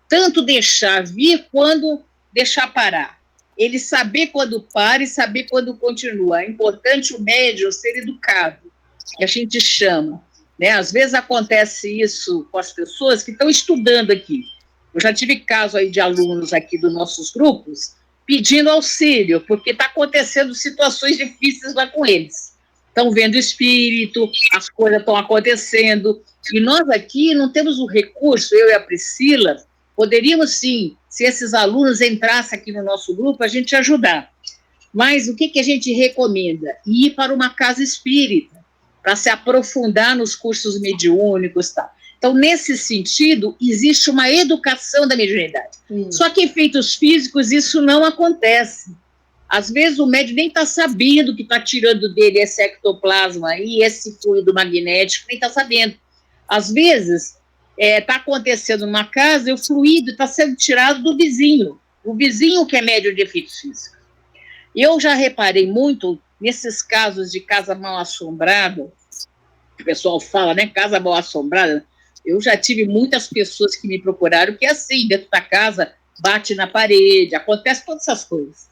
Tanto deixar vir, quando deixar parar. Ele saber quando para e saber quando continua. É importante o médium ser educado, que a gente chama. Né? Às vezes acontece isso com as pessoas que estão estudando aqui. Eu já tive caso aí de alunos aqui dos nossos grupos pedindo auxílio, porque está acontecendo situações difíceis lá com eles. Estão vendo espírito, as coisas estão acontecendo, e nós aqui não temos o recurso, eu e a Priscila, poderíamos sim, se esses alunos entrassem aqui no nosso grupo, a gente ajudar. Mas o que a gente recomenda? Ir para uma casa espírita, para se aprofundar nos cursos mediúnicos, tá? Então, nesse sentido, existe uma educação da mediunidade. Só que efeitos físicos, isso não acontece. Às vezes, o médium nem está sabendo que está tirando dele esse ectoplasma aí, esse fluido magnético, nem está sabendo. Às vezes, está acontecendo numa casa e o fluido está sendo tirado do vizinho. O vizinho que é médium de efeitos físicos. Eu já reparei muito nesses casos de casa mal assombrada, o pessoal fala, né, casa mal assombrada. Eu já tive muitas pessoas que me procuraram que assim, dentro da casa, bate na parede, acontece todas essas coisas.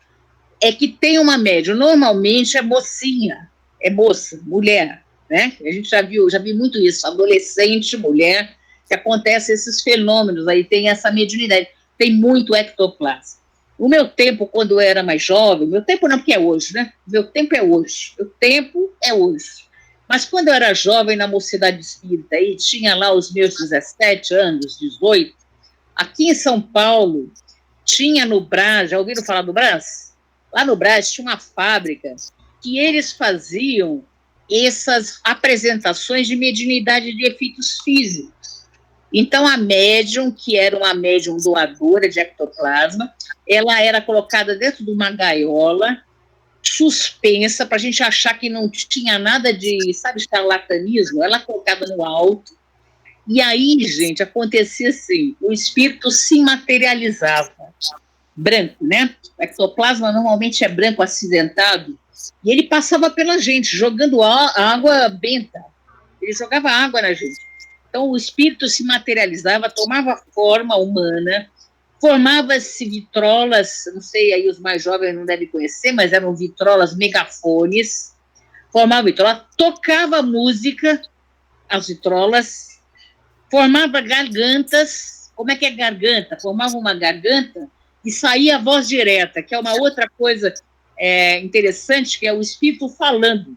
É que tem uma médium, normalmente é mocinha, é moça, mulher, né? A gente já vi muito isso, adolescente, mulher, que acontece esses fenômenos, aí tem essa mediunidade, tem muito ectoplasma. O meu tempo, quando eu era mais jovem, meu tempo não, porque é hoje, né? Meu tempo é hoje, meu tempo é hoje. Mas quando eu era jovem, na mocidade espírita, aí tinha lá os meus 17 anos, 18, aqui em São Paulo, tinha no Brás, já ouviram falar do Brás? Lá no Brás tinha uma fábrica que eles faziam essas apresentações de mediunidade de efeitos físicos. Então, a médium, que era uma médium doadora de ectoplasma, ela era colocada dentro de uma gaiola, suspensa, para a gente achar que não tinha nada de, sabe, charlatanismo, ela colocada no alto, e aí, gente, acontecia assim, o espírito se materializava, branco, né? O ectoplasma normalmente é branco acidentado, e ele passava pela gente, jogando água benta, ele jogava água na gente. Então, o espírito se materializava, tomava forma humana, formava-se vitrolas, não sei, aí os mais jovens não devem conhecer, mas eram vitrolas, megafones, formava vitrola, tocava música, as vitrolas, formava gargantas. Como é que é garganta? Formava uma garganta e saía a voz direta, que é uma outra coisa interessante, que é o espírito falando.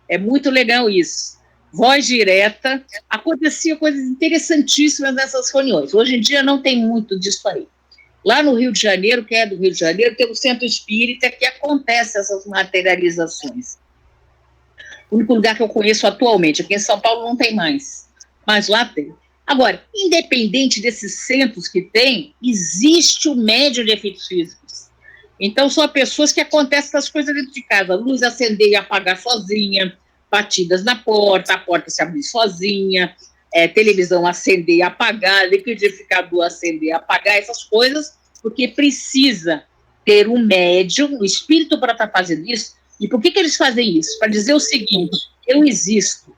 É muito legal isso. Voz direta, acontecia coisas interessantíssimas nessas reuniões. Hoje em dia não tem muito disso aí. Lá no Rio de Janeiro, que é do Rio de Janeiro, tem o Centro Espírita que acontece essas materializações. O único lugar que eu conheço atualmente. Aqui em São Paulo não tem mais, mas lá tem. Agora, independente desses centros que tem, existe o médium de efeitos físicos. Então, são pessoas que acontecem essas coisas dentro de casa. Luz acender e apagar sozinha, batidas na porta, a porta se abrir sozinha, televisão acender e apagar, liquidificador acender e apagar, essas coisas, porque precisa ter um médium, um espírito para estar fazendo isso. E por que eles fazem isso? Para dizer o seguinte: eu existo,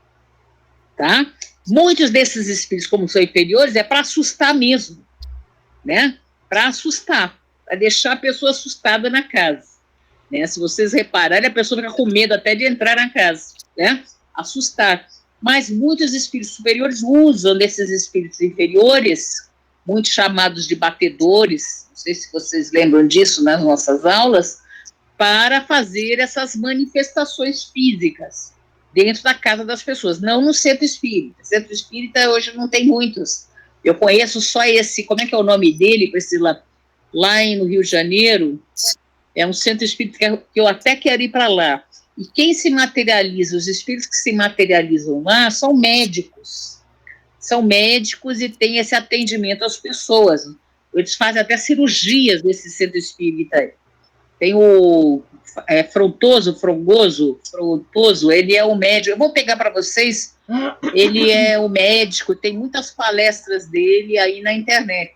tá? Muitos desses espíritos, como são inferiores, é para assustar mesmo, né? Para assustar, para deixar a pessoa assustada na casa, né? Se vocês repararem, a pessoa fica com medo até de entrar na casa, né? Assustar. Mas muitos espíritos superiores usam desses espíritos inferiores, muitos chamados de batedores, não sei se vocês lembram disso nas nossas aulas, para fazer essas manifestações físicas dentro da casa das pessoas, não no centro espírita. Centro espírita hoje não tem muitos. Eu conheço só esse, como é que é o nome dele, Priscila? Lá no Rio de Janeiro, é um centro espírita que eu até quero ir para lá. E quem se materializa, os espíritos que se materializam lá, são médicos. São médicos e têm esse atendimento às pessoas. Eles fazem até cirurgias nesse centro espírita. Tem o Frontoso, ele é o médico. Eu vou pegar para vocês, ele é o médico, tem muitas palestras dele aí na internet.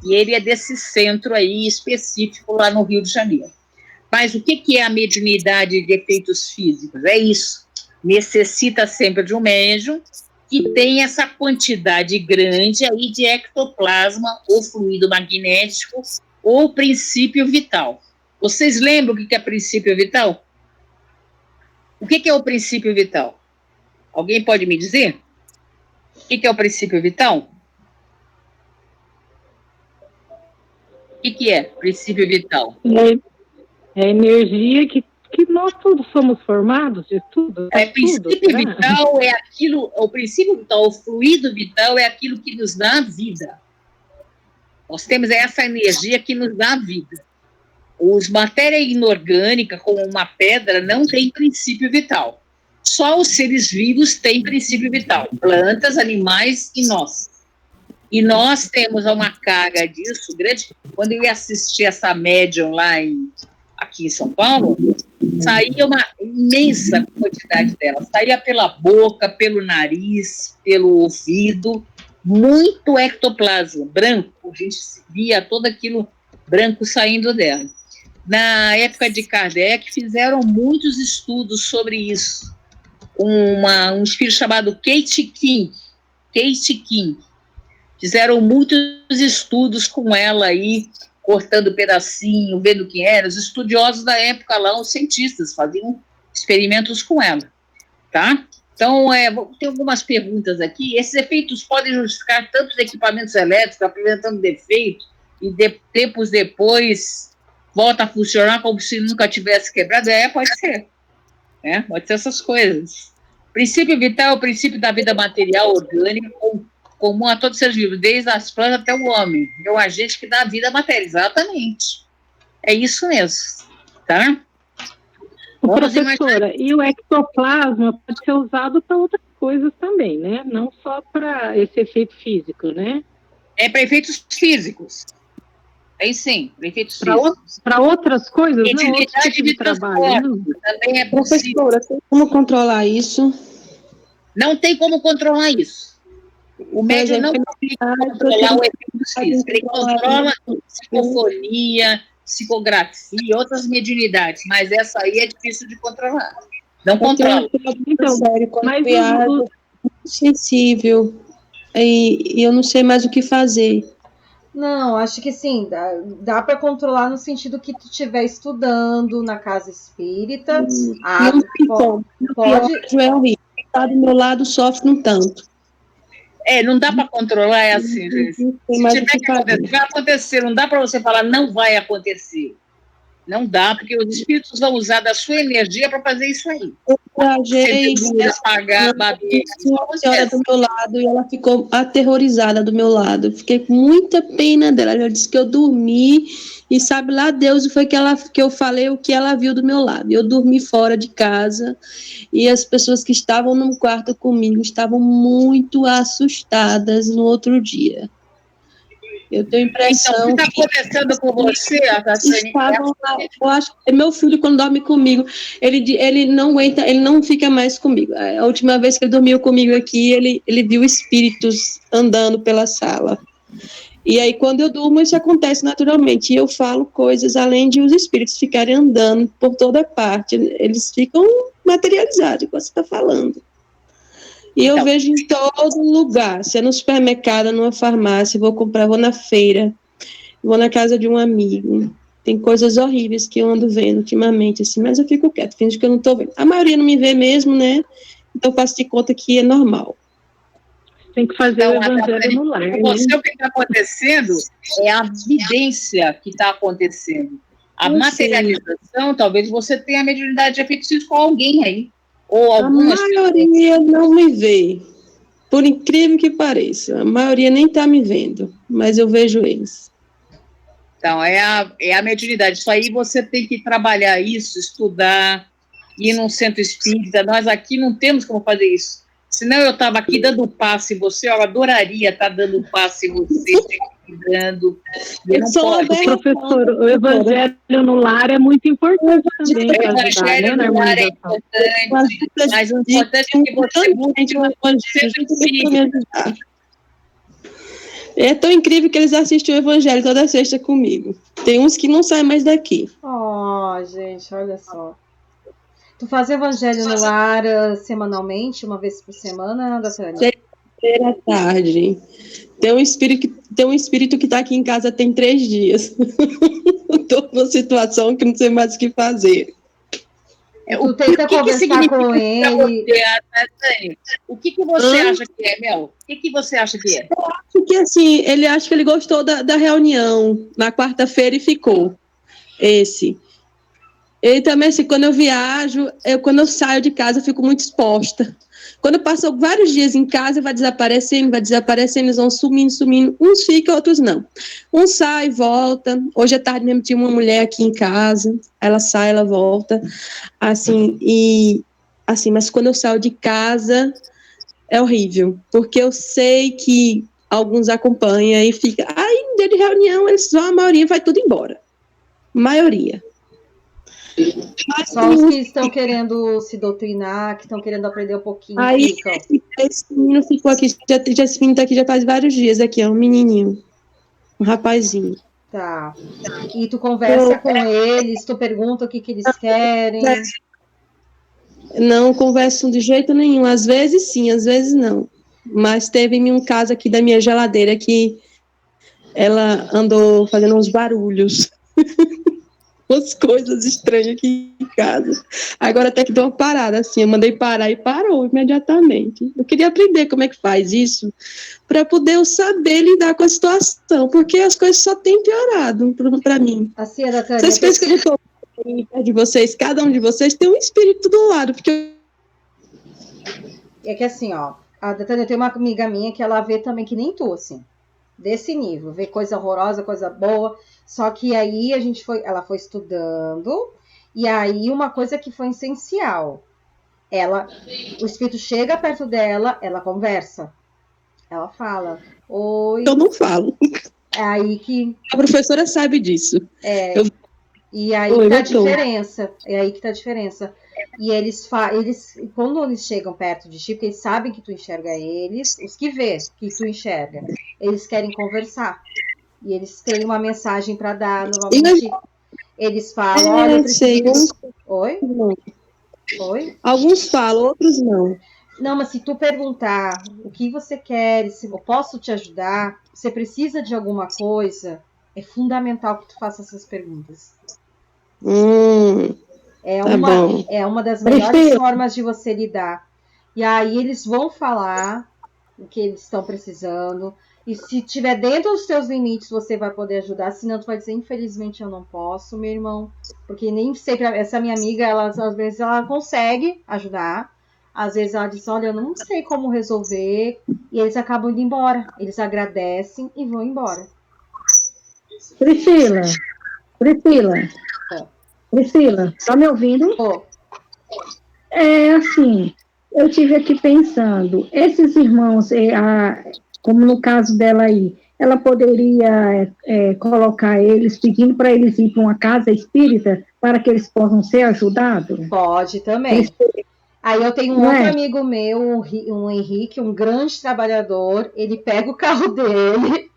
E ele é desse centro aí específico lá no Rio de Janeiro. Mas o que é a mediunidade de efeitos físicos? É isso. Necessita sempre de um médium que tem essa quantidade grande aí de ectoplasma ou fluido magnético ou princípio vital. Vocês lembram o que é princípio vital? O que é o princípio vital? Alguém pode me dizer? O que é o princípio vital? O que é princípio vital? É a energia que nós todos somos formados de tudo. Princípio vital é aquilo, o princípio vital, o fluido vital é aquilo que nos dá a vida. Nós temos essa energia que nos dá a vida. Os matéria inorgânica, como uma pedra, não tem princípio vital. Só os seres vivos têm princípio vital. Plantas, animais e nós. E nós temos uma carga disso grande. Quando eu ia assistir essa médium lá aqui em São Paulo, saía uma imensa quantidade dela. Saía pela boca, pelo nariz, pelo ouvido, muito ectoplasma branco. A gente via todo aquilo branco saindo dela. Na época de Kardec, fizeram muitos estudos sobre isso. Um espírito chamado Kate King. Fizeram muitos estudos com ela aí, cortando pedacinho, vendo quem era. Os estudiosos da época lá, os cientistas, faziam experimentos com ela, tá? Então, tem algumas perguntas aqui. Esses efeitos podem justificar tantos equipamentos elétricos apresentando defeito e tempos depois volta a funcionar como se nunca tivesse quebrado? Pode ser. Pode ser essas coisas. Princípio vital é o princípio da vida material orgânica comum a todos os seres vivos, desde as plantas até o homem. É o agente que dá a vida material. Exatamente. É isso mesmo. Tá? Professora, e o ectoplasma pode ser usado para outras coisas também, né? Não só para esse efeito físico, né? É para efeitos físicos. Sim, para efeitos físicos. Para outras coisas, não? Outros tipos de trabalho, também é possível. Professora, tem como controlar isso? Não tem como controlar isso. O médium não consegue controlar o efeito físico. Ele controla psicofonia, psicografia, outras mediunidades, mas essa aí é difícil de controlar. Não controla. Então, mas sensível e eu não sei mais o que fazer. Não, acho que sim, dá para controlar no sentido que tu estiver estudando na casa espírita. Não tem como. Pode. É horrível. Está do meu lado, sofre um tanto. Não dá para controlar, é assim, gente. Se tiver que acontecer, vai acontecer. Não dá para você falar, não vai acontecer. Não dá, porque os espíritos vão usar da sua energia para fazer isso aí. viajei, pagar, bater. uma senhora do meu lado e ela ficou aterrorizada do meu lado. Fiquei com muita pena dela. Ela disse que eu dormi e sabe lá Deus foi que eu falei o que ela viu do meu lado. Eu dormi fora de casa e as pessoas que estavam no quarto comigo estavam muito assustadas no outro dia. Eu tenho a impressão então, o que está acontecendo com você, Tatsane? eu acho que meu filho, quando dorme comigo, ele não aguenta, ele não fica mais comigo. A última vez que ele dormiu comigo aqui, ele viu espíritos andando pela sala. E aí, quando eu durmo, isso acontece naturalmente. E eu falo coisas, além de os espíritos ficarem andando por toda parte. Eles ficam materializados, como você está falando. E eu vejo em todo lugar. Se é no supermercado, numa farmácia, vou na feira, vou na casa de um amigo. Tem coisas horríveis que eu ando vendo ultimamente, assim, mas eu fico quieto, finge que eu não estou vendo. A maioria não me vê mesmo, né? Então eu faço de conta que é normal. Tem que fazer o evangelho no lar. Você, o que está acontecendo é a vivência que está acontecendo. A materialização, talvez você tenha a mediunidade de afetivo com alguém aí. Ou a maioria não me vê, por incrível que pareça. A maioria nem está me vendo, mas eu vejo eles. Então, é a mediunidade. Isso aí você tem que trabalhar isso, estudar, ir num centro espírita. Nós aqui não temos como fazer isso. Senão eu estava aqui dando passe em você, eu adoraria estar dando passe em você, cuidando. Professor, o evangelho no lar é muito importante também. O evangelho no lar é importante, mas o importante é que você busque o centro espírita. É tão incrível que eles assistem o evangelho toda sexta comigo. Tem uns que não saem mais daqui. Oh, gente, olha só. Tu faz evangelho no lar semanalmente, uma vez por semana, Datânia? Sexta-feira à tarde. Tem um espírito que está aqui em casa tem 3 dias. Estou numa situação que não sei mais o que fazer. Tu tenta conversar com ele. O que você acha que é, Mel? O que você acha que é? Eu acho que assim, ele acha que ele gostou da reunião na quarta-feira e ficou. Ele também, assim, quando eu viajo, quando eu saio de casa, eu fico muito exposta. Quando eu passo vários dias em casa, vai desaparecendo, eles vão sumindo. Uns ficam, outros não. Um sai, volta. Hoje à tarde mesmo tinha uma mulher aqui em casa. Ela sai, ela volta. Mas quando eu saio de casa, é horrível. Porque eu sei que alguns acompanham e fica. Aí, no dia de reunião, a maioria vai tudo embora. Maioria. Só os que estão querendo se doutrinar, que estão querendo aprender um pouquinho. Aí esse menino ficou aqui, esse menino tá aqui já faz vários dias aqui, é um menininho, um rapazinho. Tá. E tu conversa com eles, tu pergunta o que eles querem? Não converso de jeito nenhum, às vezes sim, às vezes não. Mas teve um caso aqui da minha geladeira que ela andou fazendo uns barulhos. Umas coisas estranhas aqui em casa. Agora até que deu uma parada, assim, eu mandei parar e parou imediatamente. Eu queria aprender como é que faz isso, para poder eu saber lidar com a situação, porque as coisas só têm piorado para mim. Assim, Datânia, vocês pensam que eu estou perto de vocês, cada um de vocês tem um espírito do lado, porque é que assim, ó, a Datânia tem uma amiga minha que ela vê também que nem tu, assim, desse nível, vê coisa horrorosa, coisa boa. Só que aí ela foi estudando, e aí uma coisa que foi essencial, o espírito chega perto dela, ela conversa, ela fala, oi. Eu não falo. É aí que a professora sabe disso. E aí que tá a diferença. É aí que tá a diferença. E eles quando eles chegam perto de ti, porque eles sabem que tu enxerga eles, os que vê que tu enxerga, eles querem conversar. E eles têm uma mensagem para dar. Normalmente, eles falam, olha, eu preciso... Oi? Oi? Alguns falam, outros não. Não, mas se tu perguntar o que você quer, se eu posso te ajudar, você precisa de alguma coisa, é fundamental que tu faça essas perguntas. É uma das melhores formas de você lidar. E aí eles vão falar o que eles estão precisando. E se tiver dentro dos seus limites, você vai poder ajudar. Senão, tu vai dizer, infelizmente, eu não posso, meu irmão. Porque nem sempre, essa minha amiga, às vezes ela consegue ajudar. Às vezes ela diz, olha, eu não sei como resolver. E eles acabam indo embora. Eles agradecem e vão embora. Priscila, tá me ouvindo? Oh. Assim, eu tive aqui pensando, esses irmãos, como no caso dela aí, ela poderia colocar eles, pedindo para eles ir para uma casa espírita, para que eles possam ser ajudados? Pode também. Aí eu tenho um outro amigo meu, um Henrique, um grande trabalhador, ele pega o carro dele,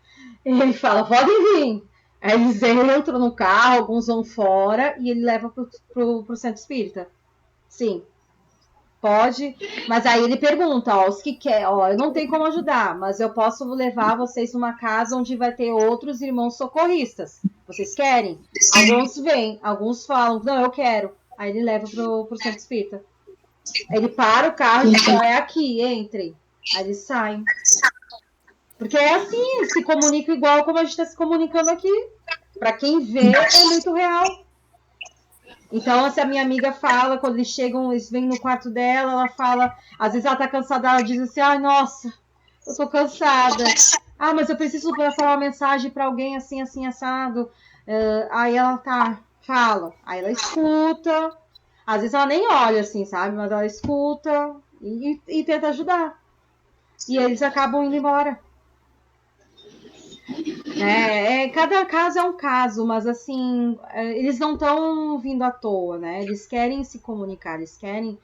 ele fala, podem vir. Aí eles entram no carro, alguns vão fora, e ele leva pro centro espírita. Sim. Pode, mas aí ele pergunta, os que quer, eu não tenho como ajudar, mas eu posso levar vocês numa casa onde vai ter outros irmãos socorristas. Vocês querem? Alguns vêm, alguns falam, não, eu quero. Aí ele leva pro centro espírita. Ele para o carro e diz, é aqui, entrem. Aí eles saem. Porque é assim, se comunica igual como a gente está se comunicando aqui. Para quem vê, é muito real. Então, essa minha amiga fala, quando eles chegam, eles vêm no quarto dela, ela fala, às vezes ela tá cansada, ela diz assim, ai, nossa, eu tô cansada. Ah, mas eu preciso passar uma mensagem para alguém assim, assim, assado. Aí ela fala. Aí ela escuta. Às vezes ela nem olha assim, sabe? Mas ela escuta e tenta ajudar. E eles acabam indo embora. Cada caso é um caso, mas assim, eles não estão vindo à toa, né? Eles querem se comunicar, eles querem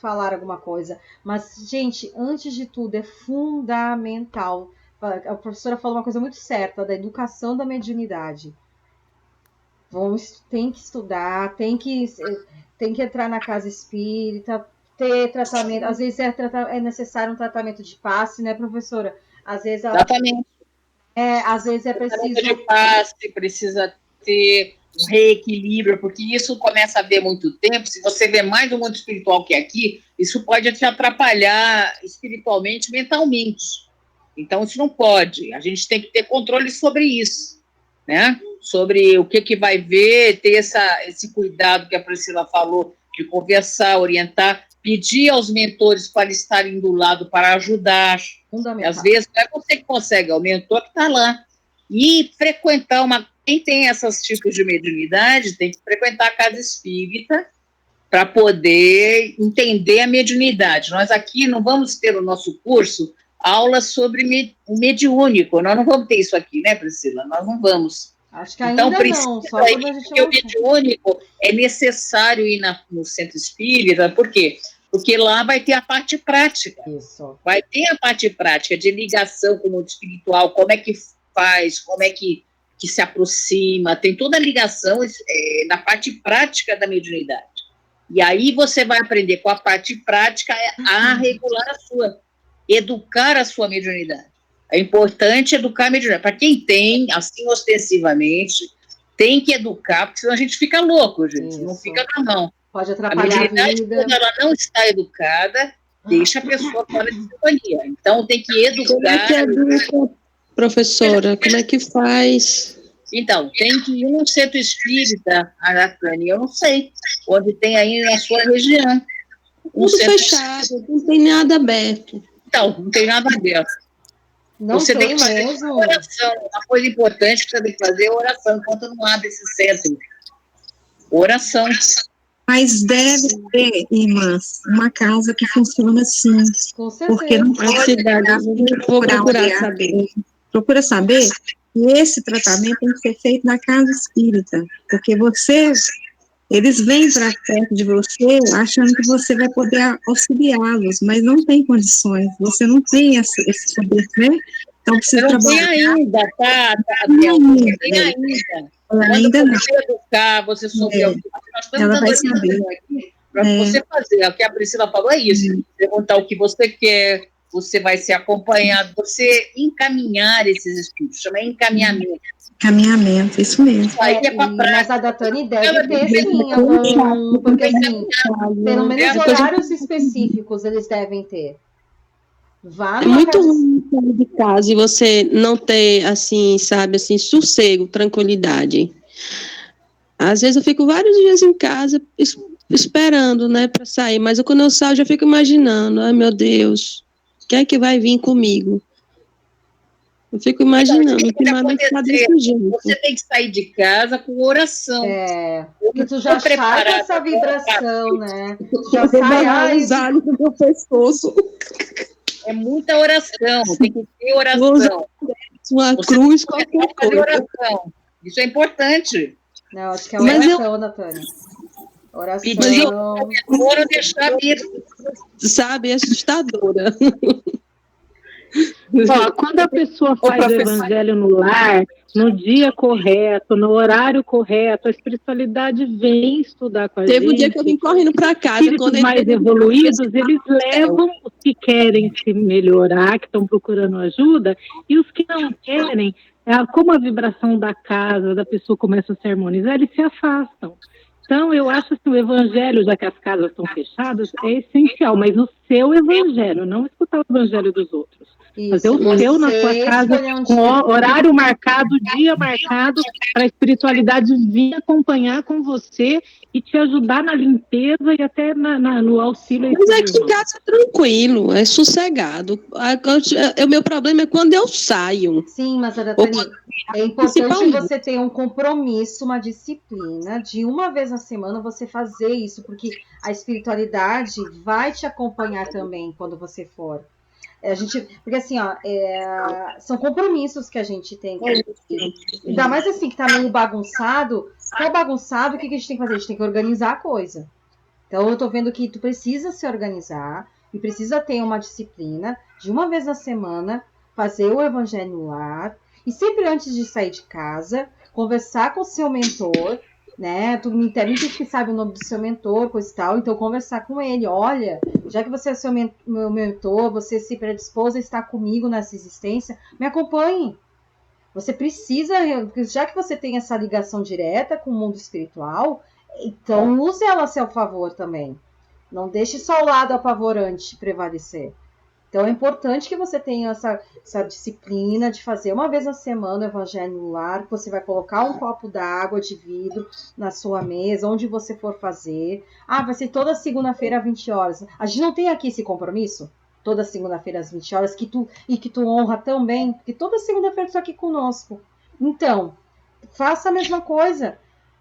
falar alguma coisa. Mas, gente, antes de tudo, é fundamental. A professora falou uma coisa muito certa, da educação da mediunidade. Tem que estudar, tem que entrar na casa espírita, ter tratamento. Às vezes é necessário um tratamento de passe, né, professora? Às vezes Exatamente. Às vezes é preciso... de passe, precisa ter um reequilíbrio, porque isso começa a ver muito tempo. Se você vê mais do mundo espiritual que aqui, isso pode te atrapalhar espiritualmente, mentalmente. Então, isso não pode. A gente tem que ter controle sobre isso, né? Sobre o que vai ver, ter esse cuidado que a Priscila falou, de conversar, orientar, pedir aos mentores para estarem do lado para ajudar. Às vezes não é você que consegue, é o mentor que está lá. E frequentar quem tem esses tipos de mediunidade tem que frequentar a casa espírita para poder entender a mediunidade. Nós aqui não vamos ter no nosso curso aulas sobre o mediúnico, nós não vamos ter isso aqui, né, Priscila? Nós não vamos. Acho que ainda não, só quando a gente o mediúnico é necessário ir no centro espírita, por quê? Porque lá vai ter a parte prática. Isso. Vai ter a parte prática de ligação com o mundo espiritual, como é que faz, como é que se aproxima, tem toda a ligação na parte prática da mediunidade. E aí você vai aprender com a parte prática a regular educar a sua mediunidade. É importante educar a mediunidade. Para quem tem, assim, ostensivamente, tem que educar, porque senão a gente fica louco, gente. Isso. Não fica na mão. Pode atrapalhar a vida. Quando ela não está educada, deixa a pessoa fora de sintonia. Então, tem que educar. Como é que educa, professora? Como é que faz? Então, tem que ir num centro espírita, Anatane, eu não sei, onde tem aí na sua região. Tudo fechado, não tem nada aberto. Então, não tem nada aberto. Não você tem tem que fazer mesmo. Oração. Uma coisa importante que você tem que fazer é oração, enquanto não abre esse centro. Oração. Mas deve ter, irmãs, uma casa que funciona assim. Com certeza. Porque não pode procura saber que esse tratamento tem que ser feito na casa espírita. Porque eles vêm para perto de você achando que você vai poder auxiliá-los, mas não tem condições. Você não tem esse poder, né? Então precisa trabalhar. Não tem ainda, não tem ainda. Ainda não. Você educar, você souber o que nós estamos ela dando vai saber aqui para você fazer. O que a Priscila falou é isso. Perguntar o que você quer, você vai ser acompanhado, você encaminhar esses espíritos, chama encaminhamento. Encaminhamento, isso mesmo. Aí é para mas a Datane deve ter, sim, porque assim, pelo menos horários específicos eles devem ter. Vá É numa muito casa... ruim sair de casa e você não ter, assim, sabe, assim, sossego, tranquilidade. Às vezes eu fico vários dias em casa esperando, né, para sair, mas quando eu saio eu já fico imaginando, ai meu Deus, o que é que vai vir comigo? Eu fico Então, isso imaginando, tem que ultimamente está acontecer. desse jeito. Você tem que sair de casa com oração. Que tu já sai com essa vibração, né? Tu já sai, Preparar os alhos do meu pescoço. É muita oração, tem que ter oração. Uma Você cruz, tem que qualquer fazer coisa. oração. Isso é importante. Não, acho que é Mas oração, Natânia. Oração. Pedir ou deixar vir. Sabe, é assustadora. Ó, quando a pessoa faz o evangelho no lar, no dia correto, no horário correto, a espiritualidade vem estudar com a gente. Teve um dia que eu vim correndo para casa. Espíritos mais evoluídos, eles levam os que querem se melhorar, que estão procurando ajuda, e os que não querem, como a vibração da casa, da pessoa começa a se harmonizar, eles se afastam. Então, eu acho que o evangelho, já que as casas estão fechadas, é essencial, mas o seu evangelho, não escutar o evangelho dos outros. Fazer o seu na sua casa, com horário marcado, dia marcado, para a espiritualidade vir acompanhar com você e te ajudar na limpeza e até no auxílio. Mas aqui em casa é tranquilo, é sossegado. O meu problema é quando eu saio. Sim, mas, Nathalie, é importante você ter um compromisso, uma disciplina, de uma vez na semana você fazer isso, porque a espiritualidade vai te acompanhar também quando você for. Porque assim, ó, são compromissos que a gente tem. Ainda mais assim, que tá meio bagunçado. Tá bagunçado, o que a gente tem que fazer? A gente tem que organizar a coisa. Então, eu tô vendo que tu precisa se organizar e precisa ter uma disciplina de uma vez na semana, fazer o evangelho no lar e sempre antes de sair de casa, conversar com o seu mentor, né? Tu me diz que sabe o nome do seu mentor, coisa e tal, então conversar com ele. Olha, já que você é meu mentor, você se predispôs a estar comigo nessa existência, me acompanhe. Você precisa, já que você tem essa ligação direta com o mundo espiritual, então use ela a seu favor também. Não deixe só o lado apavorante prevalecer. Então é importante que você tenha essa disciplina de fazer uma vez na semana o evangelho no lar, que você vai colocar um copo d'água de vidro na sua mesa, onde você for fazer. Vai ser toda segunda-feira às 20 horas. A gente não tem aqui esse compromisso? Toda segunda-feira às 20 horas, que tu honra tão bem, porque toda segunda-feira tu está aqui conosco. Então, faça a mesma coisa.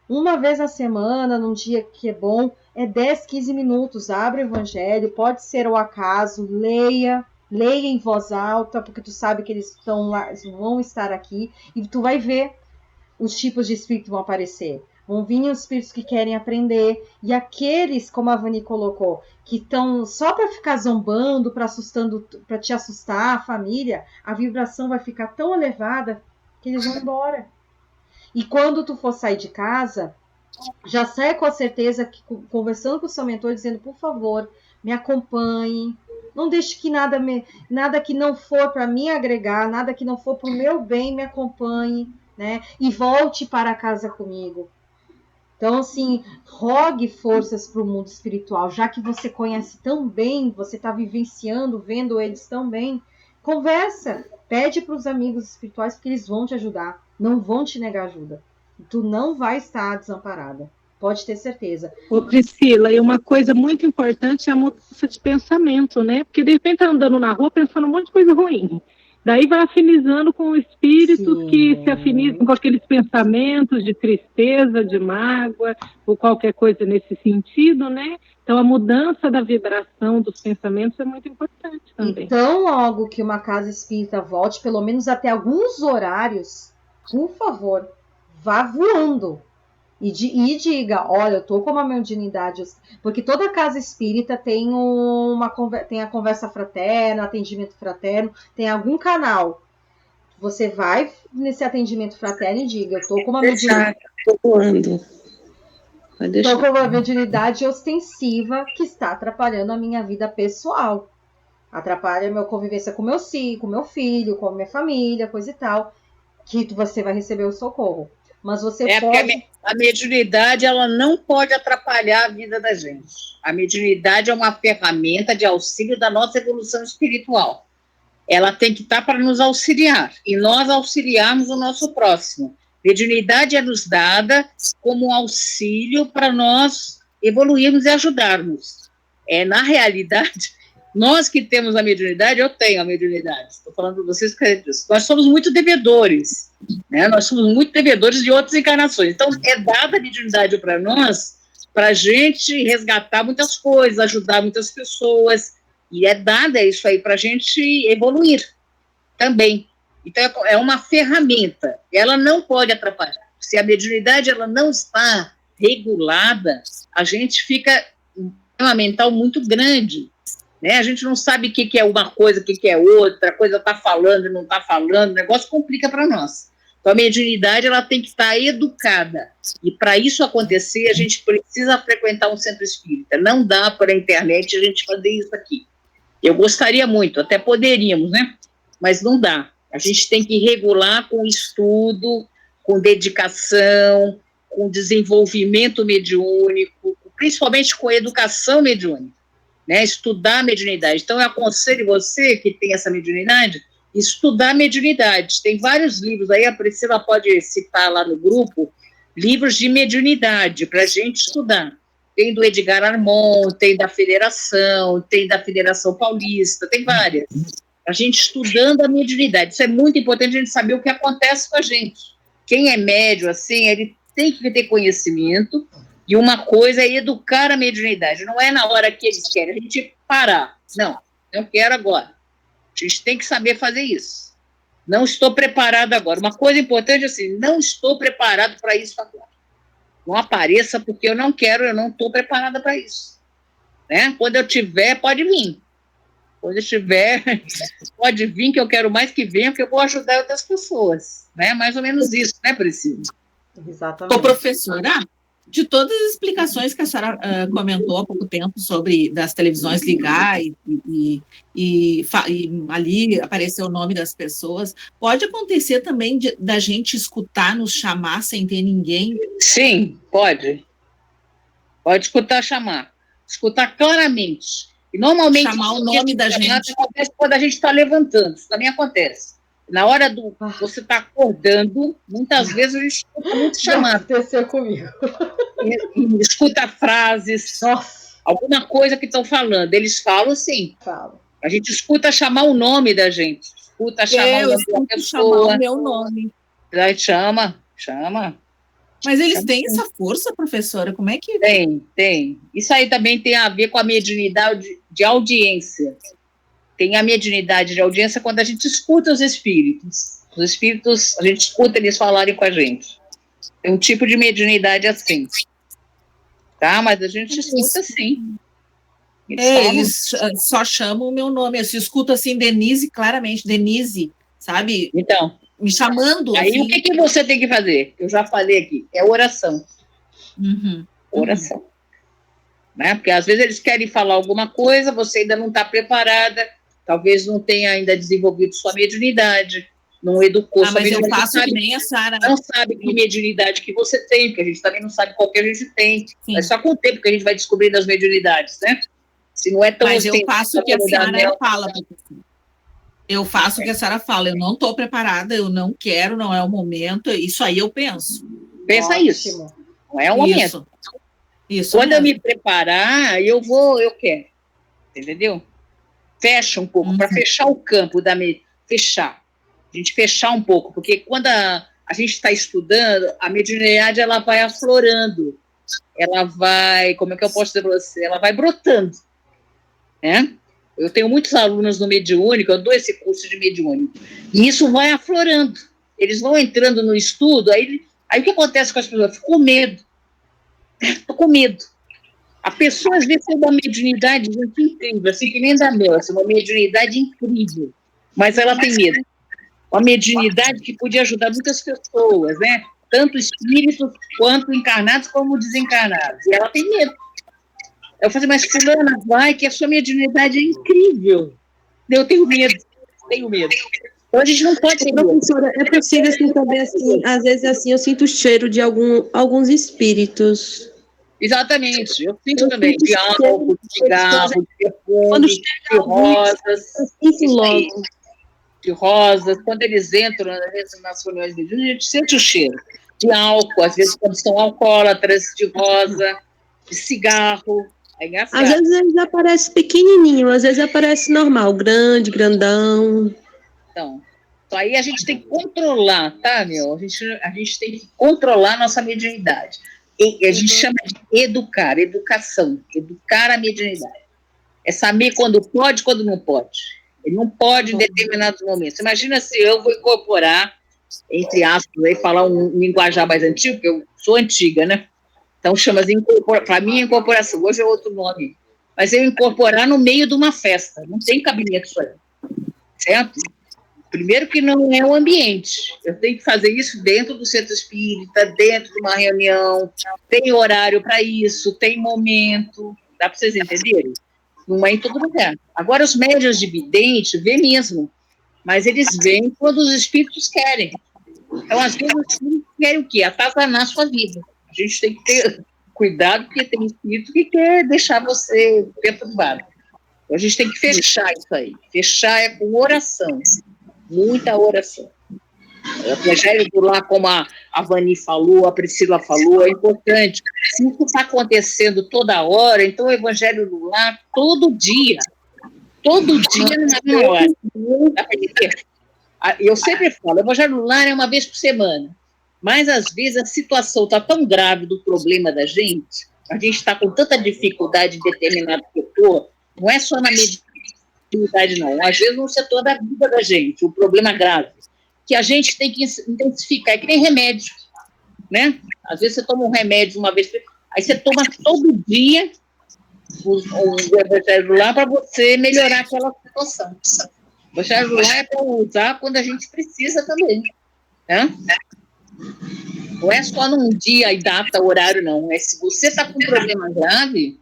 Uma vez na semana, num dia que é bom, 10, 15 minutos, abre o evangelho, pode ser ao acaso, leia em voz alta, porque tu sabe que eles vão estar aqui, e tu vai ver os tipos de espírito que vão aparecer. Vão vir os espíritos que querem aprender, e aqueles, como a Vani colocou, que estão só para ficar zombando, para te assustar, a família, a vibração vai ficar tão elevada que eles vão embora. E quando tu for sair de casa, já sai com a certeza, que, conversando com o seu mentor, dizendo, por favor, me acompanhe, não deixe que nada que não for para me agregar, nada que não for para o meu bem, me acompanhe, né? E volte para casa comigo. Então, assim, rogue forças para o mundo espiritual, já que você conhece tão bem, você está vivenciando, vendo eles tão bem, conversa, pede para os amigos espirituais, porque eles vão te ajudar, não vão te negar ajuda. Tu não vai estar desamparada, pode ter certeza. Ô Priscila, e uma coisa muito importante é a mudança de pensamento, né? Porque de repente tá andando na rua pensando um monte de coisa ruim. Daí vai afinizando com espíritos que se afinizam com aqueles pensamentos de tristeza, de mágoa, ou qualquer coisa nesse sentido, né? Então a mudança da vibração dos pensamentos é muito importante também. Então, logo que uma casa espírita volte, pelo menos até alguns horários, por favor, vá voando. E diga, olha, eu tô com uma mediunidade, porque toda casa espírita tem tem a conversa fraterna, atendimento fraterno, tem algum canal. Você vai nesse atendimento fraterno e diga, eu tô com uma mediunidade. Estou com uma mediunidade ostensiva que está atrapalhando a minha vida pessoal. Atrapalha a minha convivência com meu filho, com a minha família, coisa e tal. Que você vai receber o socorro. Mas você pode... A mediunidade, ela não pode atrapalhar a vida da gente. A mediunidade é uma ferramenta de auxílio da nossa evolução espiritual. ela tem que estar para nos auxiliar, e nós auxiliarmos o nosso próximo. Mediunidade é nos dada como um auxílio para nós evoluirmos e ajudarmos. Na realidade, nós que temos a mediunidade, eu tenho a mediunidade, estou falando para vocês que nós somos muito devedores, né? Nós somos muito devedores de outras encarnações. Então, é dada a mediunidade para nós, para a gente resgatar muitas coisas, ajudar muitas pessoas, e é dada isso aí para a gente evoluir também. Então, é uma ferramenta, ela não pode atrapalhar. Se a mediunidade ela não está regulada, a gente fica um problema mental muito grande, né? A gente não sabe o que é uma coisa, o que é outra, a coisa está falando e não está falando, o negócio complica para nós. Então, a mediunidade ela tem que estar educada, e para isso acontecer, a gente precisa frequentar um centro espírita. Não dá para a internet a gente fazer isso aqui. Eu gostaria muito, até poderíamos, né? Mas não dá. A gente tem que regular com estudo, com dedicação, com desenvolvimento mediúnico, principalmente com educação mediúnica, né? Estudar a mediunidade. Então, eu aconselho você que tem essa mediunidade, estudar a mediunidade. Tem vários livros aí, a Priscila pode citar lá no grupo, livros de mediunidade para a gente estudar. Tem do Edgar Armond, tem da Federação Paulista, tem várias. A gente estudando a mediunidade. Isso é muito importante a gente saber o que acontece com a gente. Quem é médium, assim, ele tem que ter conhecimento, e uma coisa é educar a mediunidade. Não é na hora que eles querem a gente parar. Não, eu quero agora. A gente tem que saber fazer isso. Não estou preparado agora. Uma coisa importante é assim, não estou preparado para isso agora. Não apareça porque eu não quero, eu não estou preparada para isso. Né? Quando eu tiver, pode vir. Quando eu tiver, pode vir, que eu quero mais que venha, porque eu vou ajudar outras pessoas. Né? Mais ou menos isso, né, Priscila? Exatamente. Ô, professora, de todas as explicações que a senhora comentou há pouco tempo sobre das televisões ligar e ali aparecer o nome das pessoas, pode acontecer também da gente escutar, nos chamar sem ter ninguém? Sim, pode. Pode escutar, chamar. Escutar claramente. E normalmente chamar o nome da gente. Acontece quando a gente está levantando, isso também acontece. Na hora do você está acordando, muitas vezes a gente escuta muito chamado. Aconteceu comigo. E escuta frases, alguma coisa que estão falando. Eles falam sim. Falam. A gente escuta chamar o nome da gente. Escuta chamar o nome da pessoa. Chamar o meu nome. Aí chama. Mas eles têm essa força, professora? Como é que... Tem. Isso aí também tem a ver com a mediunidade de audiência. Tem a mediunidade de audiência quando a gente escuta os espíritos. Os espíritos, a gente escuta eles falarem com a gente. É um tipo de mediunidade assim. Tá? Mas a gente escuta sim. Eles só chamam o meu nome. Eu escuto assim, Denise, claramente, Denise, sabe? Então. Me chamando. Aí assim. O que você tem que fazer? Eu já falei aqui, é oração. Oração. Né? Porque às vezes eles querem falar alguma coisa, você ainda não está preparada, talvez não tenha ainda desenvolvido sua mediunidade, não educou sua mediunidade. Mas eu faço que nem a Sara. Não sabe que mediunidade que você tem, porque a gente também não sabe qual que a gente tem. Sim. É só com o tempo que a gente vai descobrindo as mediunidades, né? Se não é tão Mas eu faço o que a Sara fala. Eu faço o que a Sara fala, eu não estou preparada, eu não quero, não é o momento, isso aí eu penso. Pensa isso, não é o momento. Isso quando eu me preparar, eu quero, entendeu? Fecha um pouco, para fechar o campo, fechar, a gente fechar um pouco, porque quando a gente está estudando, a mediunidade ela vai aflorando, ela vai, como é que eu posso dizer para você, ela vai brotando, né? Eu tenho muitos alunos no mediúnico, eu dou esse curso de mediúnico, e isso vai aflorando. Eles vão entrando no estudo, aí o que acontece com as pessoas? Ficam com medo. Estou com medo. A pessoa, às vezes, tem uma mediunidade muito incrível, assim que nem da Mel, assim, uma mediunidade incrível, mas ela tem medo. Uma mediunidade que podia ajudar muitas pessoas, né? Tanto espíritos, quanto encarnados, como desencarnados. E ela tem medo. Eu falei, mas fulana, vai, que a sua mediunidade é incrível. Eu tenho medo. Então a gente não pode ter medo. Professora, é possível assim, saber assim, às vezes assim, eu sinto o cheiro de alguns espíritos. Exatamente, eu sinto também, de álcool, de cigarro, de perfume, de rosas. Isso logo. de rosas. Quando eles entram nas reuniões de mediúnicas, a gente sente o cheiro de álcool, às vezes quando são alcoólatras, de rosa, de cigarro. É engraçado. Às vezes eles aparecem pequenininho, às vezes aparece normal, grande, grandão. Então aí a gente tem que controlar, tá, meu? A gente tem que controlar a nossa mediunidade. E a gente chama de educação, educar a mediunidade. É saber quando pode e quando não pode. Ele não pode em determinados momentos. Imagina se eu vou incorporar, entre aspas, aí, falar um linguajar mais antigo, porque eu sou antiga, né? Então chama-se para mim incorporação, hoje é outro nome. Mas eu incorporar no meio de uma festa, não tem cabimento isso aí. Certo? Primeiro que não é o ambiente. Eu tenho que fazer isso dentro do centro espírita, dentro de uma reunião, tem horário para isso, tem momento. Dá para vocês entenderem? Não é em todo lugar. Agora, os médiuns de vidente vê mesmo, mas eles veem quando os espíritos querem. Então, às vezes, os espíritos querem o quê? Atazanar a sua vida. A gente tem que ter cuidado, porque tem espírito que quer deixar você perturbado. Então, a gente tem que fechar isso aí. Fechar é com oração. Muita oração. O Evangelho do Lar, como a Vani falou, a Priscila falou, é importante. Se isso está acontecendo toda hora, então o Evangelho do Lar, todo dia, na mesma hora. Dá para entender? Eu sempre falo, o Evangelho do Lar é uma vez por semana, mas às vezes a situação está tão grave do problema da gente, a gente está com tanta dificuldade em determinado setor, não é só na mediunidade, não. Às vezes no setor da vida da gente, o problema grave, que a gente tem que intensificar, é que nem remédio, né? Às vezes você toma um remédio uma vez, aí você toma todo dia o Evangelho lá para você melhorar aquela situação. O Evangelho lá é para usar quando a gente precisa também, né? Não é só num dia e data, horário, não. É se você está com um problema grave,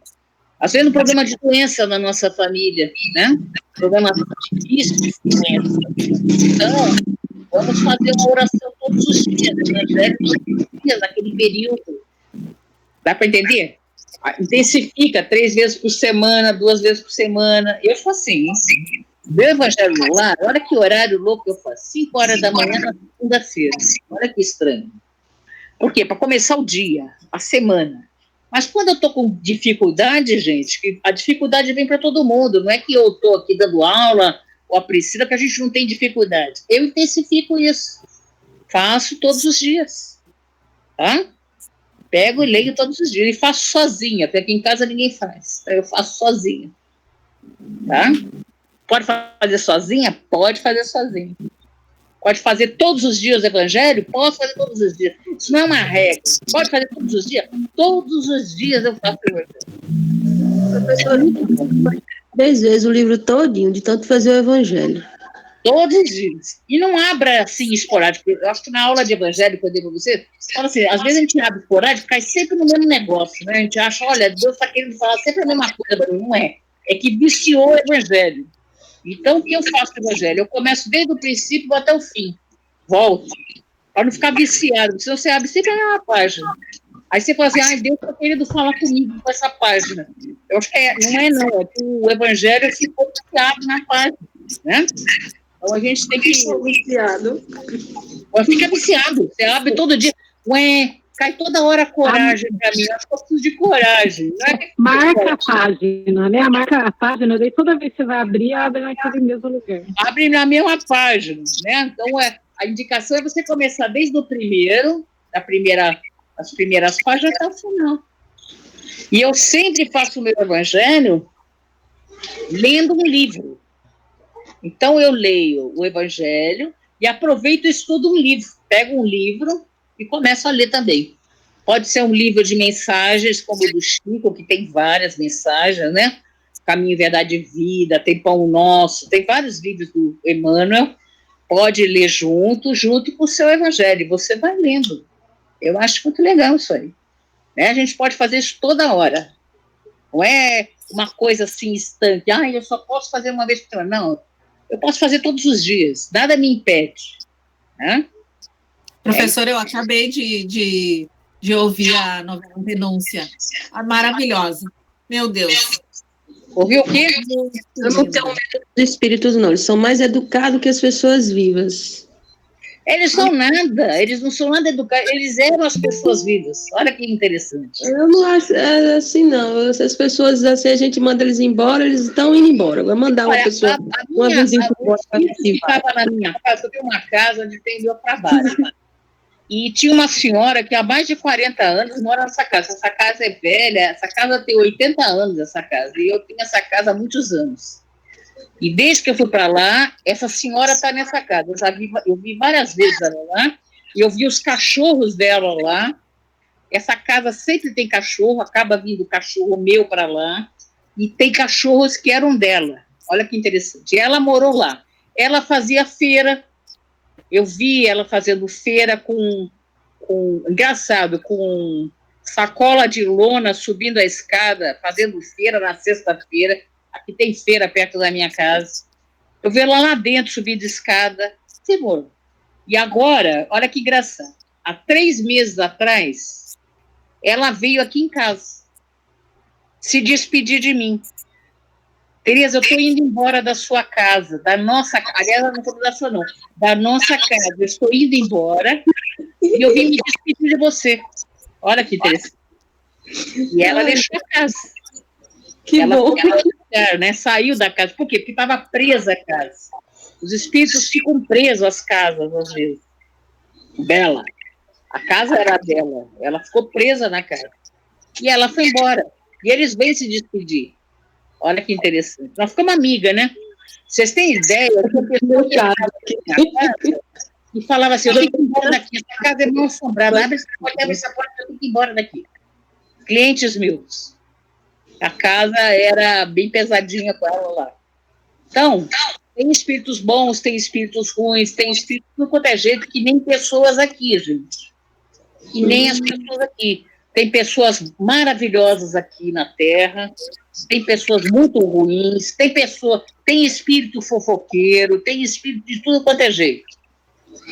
às vezes um problema de doença na nossa família, né? Problema difícil de doença. Então, vamos fazer uma oração todos os dias, Evangelho todos os dias, naquele período. Dá para entender? Intensifica 3 vezes por semana, 2 vezes por semana. Eu faço assim, meu Evangelho no Lar, olha que horário louco eu faço, 5 horas da manhã na segunda-feira. Olha que estranho. Por quê? Para começar o dia, a semana. Mas quando eu estou com dificuldade, gente, a dificuldade vem para todo mundo, não é que eu estou aqui dando aula, ou a Priscila, que a gente não tem dificuldade. Eu intensifico isso. Faço todos os dias. Tá? Pego e leio todos os dias. E faço sozinha, porque aqui em casa ninguém faz. Então eu faço sozinha. Tá? Pode fazer sozinha? Pode fazer sozinha. Pode fazer todos os dias o Evangelho? Posso fazer todos os dias. Isso não é uma regra. Pode fazer todos os dias? Todos os dias eu faço o Evangelho. Professor, 10 vezes o livro todinho, de tanto fazer o Evangelho. Todos os dias. E não abra assim esporádico. Eu acho que na aula de Evangelho que eu dei para você, fala assim, às vezes a gente abre esporádico e cai sempre no mesmo negócio, né? A gente acha, olha, Deus está querendo falar sempre a mesma coisa, não é. É que viciou o Evangelho. Então, o que eu faço no Evangelho? Eu começo desde o princípio até o fim. Volto. Para não ficar viciado. Senão você abre sempre a mesma página. Aí você fala assim, ai, Deus está querendo falar comigo com essa página. Eu acho que não é. É que o Evangelho ficou viciado na página. Né? Então, a gente tem que... Viciado. Fica viciado. Você abre todo dia. Ué, cai toda hora coragem para mim. Eu acho que eu preciso de coragem. Não é? Marca a página, né? Marca a página, daí toda vez que você vai abrir, abre naquele mesmo lugar. Abre na mesma página, né? Então, a indicação é você começar desde o primeiro, as primeiras páginas até o final. E eu sempre faço o meu Evangelho lendo um livro. Então, eu leio o Evangelho e aproveito e estudo um livro. Pego um livro e começo a ler também. Pode ser um livro de mensagens, como o do Chico, que tem várias mensagens, né? Caminho, Verdade e Vida, tem Pão Nosso, tem vários livros do Emmanuel. Pode ler junto com o seu Evangelho. Você vai lendo. Eu acho muito legal isso aí. Né? A gente pode fazer isso toda hora. Não é uma coisa assim estanque. Eu só posso fazer uma vez por semana. Não, eu posso fazer todos os dias. Nada me impede. Né? Professor, eu acabei de ouvir a novela Denúncia. Maravilhosa. Meu Deus. Ouviu o quê? Eu não tenho medo dos espíritos, não. Eles são mais educados que as pessoas vivas. Eles são nada, eles não são nada educados, eles eram as pessoas vivas. Olha que interessante. Eu não acho assim, não. As pessoas, assim, a gente manda eles embora, eles estão indo embora. Vai mandar uma pessoa, uma vizinha embora. Ficava na minha casa, eu tenho uma casa onde tem meu trabalho. E tinha uma senhora que há mais de 40 anos mora nessa casa. Essa casa é velha, essa casa tem 80 anos, essa casa. E eu tenho essa casa há muitos anos. E desde que eu fui para lá, essa senhora está nessa casa. Eu vi várias vezes ela lá, e eu vi os cachorros dela lá. Essa casa sempre tem cachorro, acaba vindo cachorro meu para lá, e tem cachorros que eram dela. Olha que interessante. E ela morou lá. Ela fazia feira. Eu vi ela fazendo feira com sacola de lona, subindo a escada, fazendo feira na sexta-feira. Aqui tem feira perto da minha casa. Eu vi ela lá dentro, subindo escada. Senhor. E agora, olha que engraçado. Há 3 meses atrás, ela veio aqui em casa se despedir de mim. Tereza, eu estou indo embora da sua casa, da nossa casa. Aliás, eu não estou da sua, não. Da nossa casa. Eu estou indo embora e eu vim me despedir de você. Olha que interessante. E ela deixou a casa. Que bom. Né? Saiu da casa. Por quê? Porque estava presa a casa. Os espíritos ficam presos às casas, às vezes. Dela. A casa era dela. Ela ficou presa na casa. E ela foi embora. E eles vêm se despedir. Olha que interessante. Nós ficamos amigas, né? Vocês têm ideia? E falava assim, eu tenho que ir embora daqui. Essa casa é mal assombrada. Abre essa porta, eu tenho que ir embora daqui. Clientes meus. A casa era bem pesadinha com ela lá. Então, tem espíritos bons, tem espíritos ruins, tem espíritos de tudo quanto é jeito, que nem pessoas aqui, gente. Que nem as pessoas aqui. Tem pessoas maravilhosas aqui na Terra, tem pessoas muito ruins, tem espírito fofoqueiro, tem espírito de tudo quanto é jeito.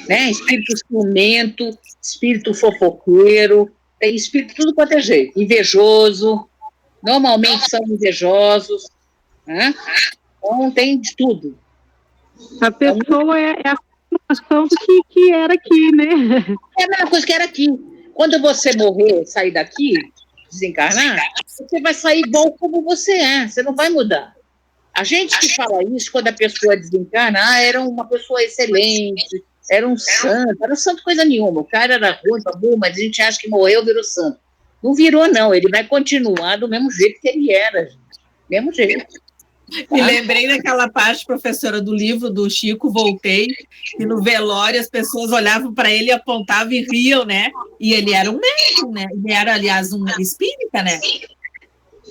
Né? Espírito ciumento, espírito fofoqueiro, tem espírito de tudo quanto é jeito. Invejoso, normalmente são invejosos, né? Então tem de tudo. A pessoa é a formação do que era aqui, né? É a mesma coisa que era aqui. Quando você morrer, sair daqui, desencarnar, você vai sair igual como você é, você não vai mudar. A gente que fala isso, quando a pessoa desencarna, era uma pessoa excelente, era um santo coisa nenhuma, o cara era ruim, mas a gente acha que morreu, virou santo. Não virou, não, ele vai continuar do mesmo jeito que ele era, gente. Mesmo jeito. Me lembrei daquela parte, professora, do livro do Chico, Voltei, e no velório as pessoas olhavam para ele, apontavam e riam, né? E ele era um médium, né? Ele era, aliás, um espírita, né?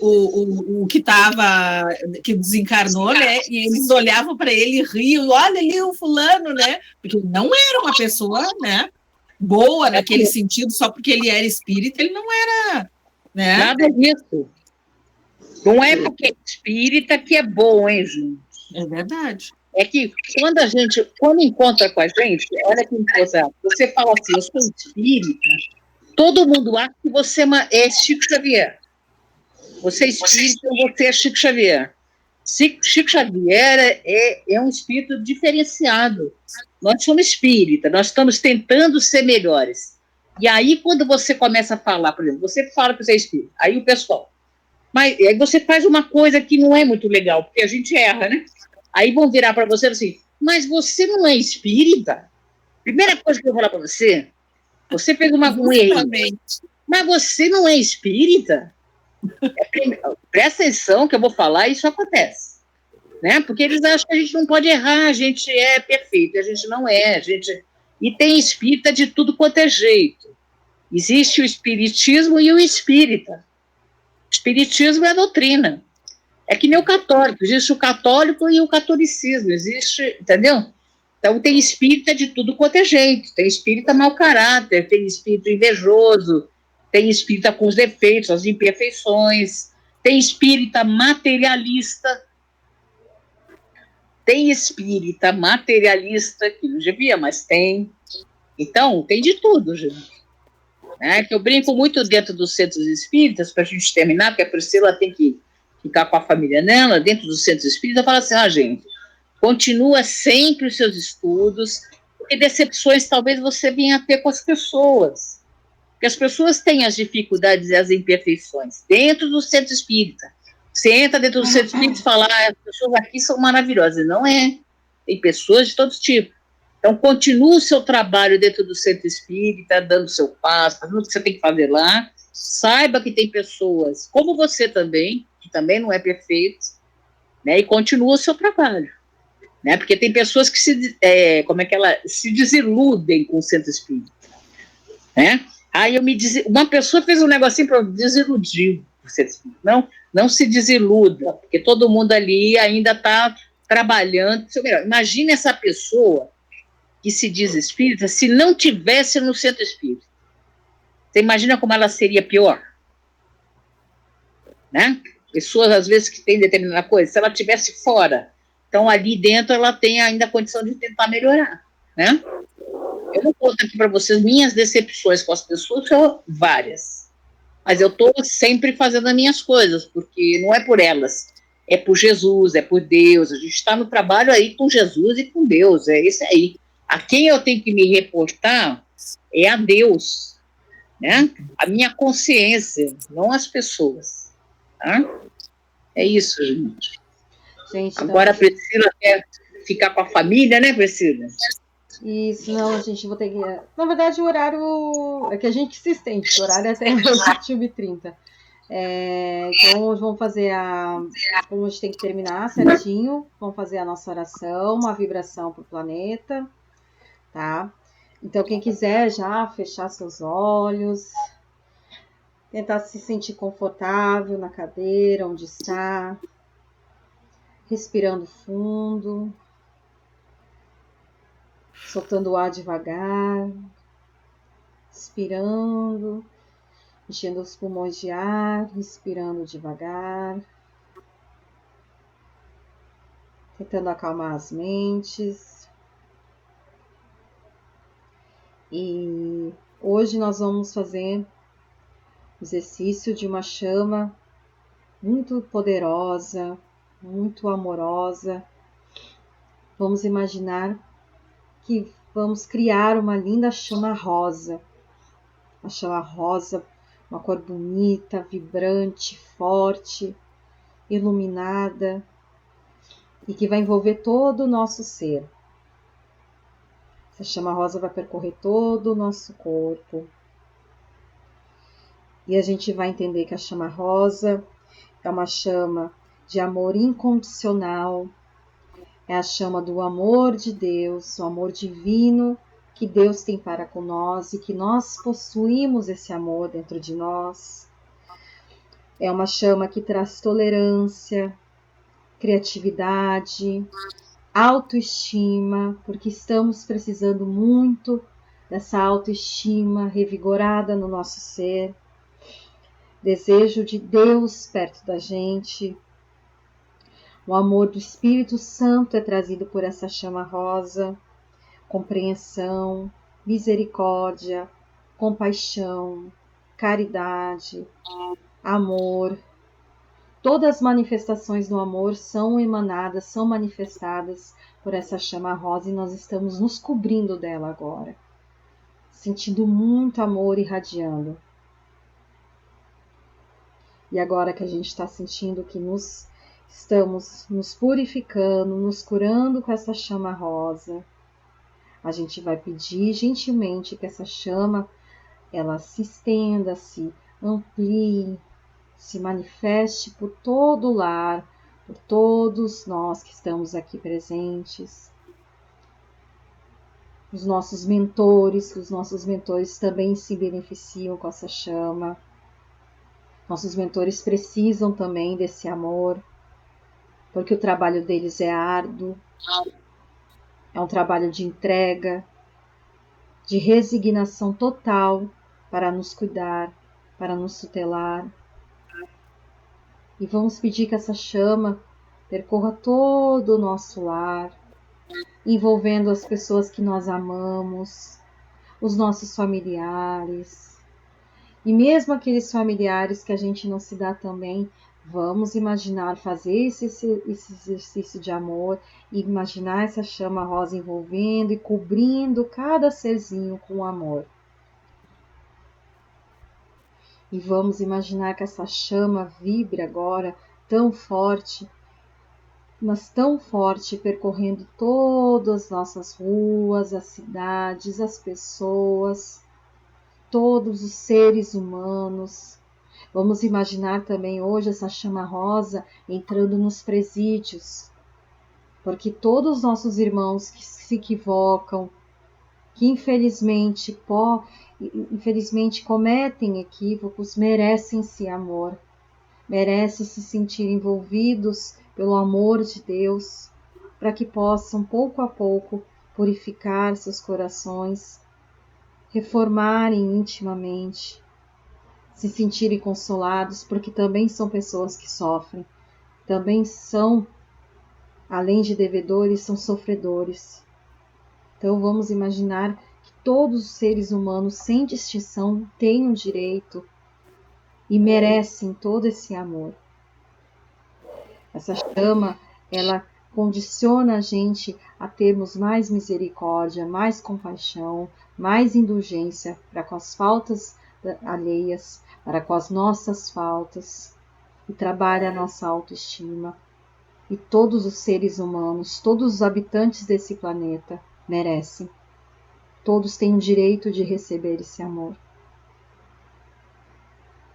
O que desencarnou, né? E eles olhavam para ele e riam, olha ali o fulano, né? Porque não era uma pessoa, né? Boa naquele sentido, só porque ele era espírita, ele não era, né? Nada disso. Não é porque é espírita que é bom, hein, gente? É verdade. É que quando encontra com a gente, olha que coisa, você fala assim, eu sou espírita, todo mundo acha que você é Chico Xavier. Você é espírita, você é Chico Xavier. Chico Xavier é um espírito diferenciado. Nós somos espírita, nós estamos tentando ser melhores. E aí, quando você começa a falar, por exemplo, você fala que você é espírita, aí o pessoal... Mas aí você faz uma coisa que não é muito legal, porque a gente erra, né? Aí vão virar para você assim, mas você não é espírita? Primeira coisa que eu vou falar para você, você fez um erro. Mas você não é espírita? Presta atenção que eu vou falar, isso acontece. Né? Porque eles acham que a gente não pode errar, a gente é perfeito, a gente não é. E tem espírita de tudo quanto é jeito. Existe o espiritismo e o espírita. Espiritismo é a doutrina. É que nem o católico. Existe o católico e o catolicismo. Existe, entendeu? Então tem espírita de tudo quanto é jeito. Tem espírita mau caráter, tem espírito invejoso, tem espírita com os defeitos, as imperfeições, tem espírita materialista. Tem espírita materialista, que não devia, mas tem. Então, tem de tudo, gente. Que eu brinco muito dentro dos centros espíritas, para a gente terminar, porque a Priscila tem que ficar com a família nela, dentro do centro espírita, fala assim, gente, continua sempre os seus estudos, porque decepções talvez você venha a ter com as pessoas. Porque as pessoas têm as dificuldades e as imperfeições dentro do centro espírita. Você entra dentro do centro espírita e fala, as pessoas aqui são maravilhosas. Não é. Tem pessoas de todo tipo. Então, continue o seu trabalho dentro do centro espírita, dando o seu passo, fazendo o que você tem que fazer lá. Saiba que tem pessoas, como você também, que também não é perfeito, né? E continue o seu trabalho. Né? Porque tem pessoas que se desiludem com o centro espírita. Né? Aí uma pessoa fez um negocinho para desiludir o centro espírita. Não se desiluda, porque todo mundo ali ainda está trabalhando. Imagine essa pessoa que se diz espírita se não tivesse no centro espírita. Você imagina como ela seria pior? Né? Pessoas, às vezes, que têm determinada coisa, se ela estivesse fora, então ali dentro ela tem ainda a condição de tentar melhorar. Né? Eu não conto aqui para vocês, minhas decepções com as pessoas são várias. Mas eu estou sempre fazendo as minhas coisas, porque não é por elas, é por Jesus, é por Deus. A gente está no trabalho aí com Jesus e com Deus, é isso aí. A quem eu tenho que me reportar é a Deus, né? A minha consciência, não as pessoas. Tá? É isso, gente. Agora a Priscila quer ficar com a família, né, Priscila? Isso, não, a gente vai ter que... Na verdade, o horário é que a gente se estende, o horário é até 21h30. Então, vamos fazer como a gente tem que terminar certinho, vamos fazer a nossa oração, uma vibração para o planeta, tá? Então, quem quiser já fechar seus olhos, tentar se sentir confortável na cadeira, onde está, respirando fundo, soltando o ar devagar, expirando, enchendo os pulmões de ar, respirando devagar, tentando acalmar as mentes. E hoje nós vamos fazer o exercício de uma chama muito poderosa, muito amorosa. Vamos imaginar que vamos criar uma linda chama rosa. Uma chama rosa, uma cor bonita, vibrante, forte, iluminada e que vai envolver todo o nosso ser. Essa chama rosa vai percorrer todo o nosso corpo. E a gente vai entender que a chama rosa é uma chama de amor incondicional, é a chama do amor de Deus, o amor divino que Deus tem para com nós e que nós possuímos esse amor dentro de nós. É uma chama que traz tolerância, criatividade, autoestima, porque estamos precisando muito dessa autoestima revigorada no nosso ser. Desejo de Deus perto da gente. O amor do Espírito Santo é trazido por essa chama rosa. Compreensão, misericórdia, compaixão, caridade, amor. Todas as manifestações do amor são emanadas, são manifestadas por essa chama rosa e nós estamos nos cobrindo dela agora, sentindo muito amor irradiando. E agora que a gente está sentindo que estamos nos purificando, nos curando com essa chama rosa, a gente vai pedir gentilmente que essa chama ela se estenda, se amplie, se manifeste por todo o lar, por todos nós que estamos aqui presentes. Os nossos mentores também se beneficiam com essa chama. Nossos mentores precisam também desse amor, porque o trabalho deles é árduo, é um trabalho de entrega, de resignação total para nos cuidar, para nos tutelar. E vamos pedir que essa chama percorra todo o nosso lar, envolvendo as pessoas que nós amamos, os nossos familiares, e mesmo aqueles familiares que a gente não se dá também, Vamos imaginar, fazer esse exercício de amor, e imaginar essa chama rosa envolvendo e cobrindo cada serzinho com amor. E vamos imaginar que essa chama vibre agora tão forte, mas tão forte, percorrendo todas as nossas ruas, as cidades, as pessoas, todos os seres humanos. Vamos imaginar também hoje essa chama rosa entrando nos presídios, porque todos os nossos irmãos que se equivocam, que infelizmente cometem equívocos, merecem esse amor, merecem se sentir envolvidos pelo amor de Deus, para que possam pouco a pouco purificar seus corações, reformarem intimamente, se sentirem consolados, porque também são pessoas que sofrem, também são, além de devedores, são sofredores. Então vamos imaginar que todos os seres humanos, sem distinção, têm o direito e merecem todo esse amor. Essa chama, ela condiciona a gente a termos mais misericórdia, mais compaixão, mais indulgência para com as faltas alheias, para com as nossas faltas, e trabalha a nossa autoestima. E todos os seres humanos, todos os habitantes desse planeta merecem. Todos têm o direito de receber esse amor.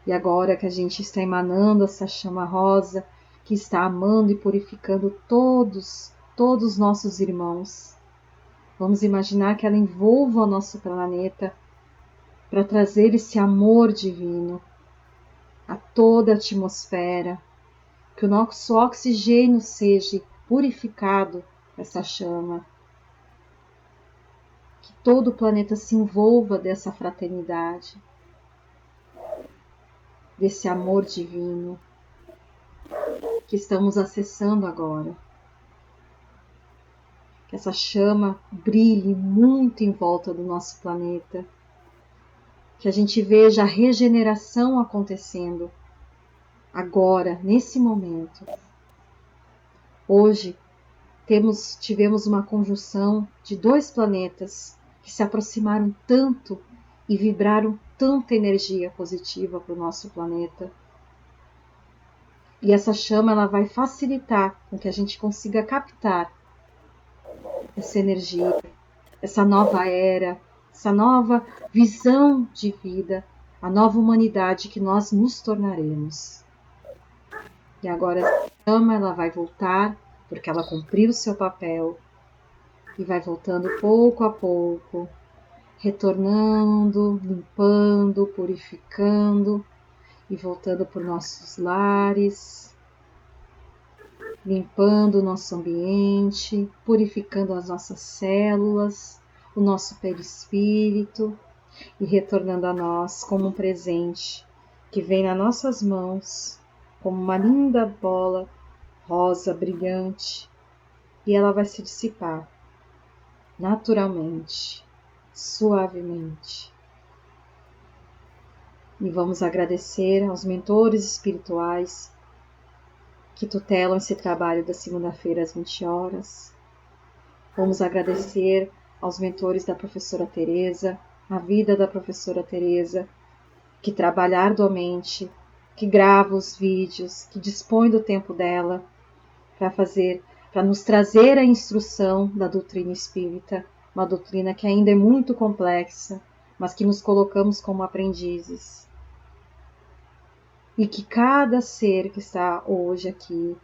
E agora que a gente está emanando essa chama rosa, que está amando e purificando todos os nossos irmãos, vamos imaginar que ela envolva o nosso planeta para trazer esse amor divino a toda a atmosfera, que o nosso oxigênio seja purificado essa chama, que todo o planeta se envolva dessa fraternidade, desse amor divino que estamos acessando agora. Que essa chama brilhe muito em volta do nosso planeta, que a gente veja a regeneração acontecendo agora, nesse momento. Hoje tivemos uma conjunção de 2 planetas que se aproximaram tanto e vibraram tanta energia positiva para o nosso planeta. E essa chama, ela vai facilitar com que a gente consiga captar essa energia, essa nova era, essa nova visão de vida, a nova humanidade que nós nos tornaremos. E agora essa chama, ela vai voltar, porque ela cumpriu o seu papel, e vai voltando pouco a pouco, retornando, limpando, purificando, e voltando por nossos lares, limpando o nosso ambiente, purificando as nossas células, o nosso perispírito, e retornando a nós como um presente que vem nas nossas mãos, como uma linda bola rosa brilhante, e ela vai se dissipar naturalmente, suavemente. E vamos agradecer aos mentores espirituais que tutelam esse trabalho da segunda-feira às 20 horas. Vamos agradecer aos mentores da professora Teresa, a vida da professora Teresa, que trabalha arduamente, que grava os vídeos, que dispõe do tempo dela para nos trazer a instrução da doutrina espírita, uma doutrina que ainda é muito complexa, mas que nos colocamos como aprendizes. E que cada ser que está hoje aqui,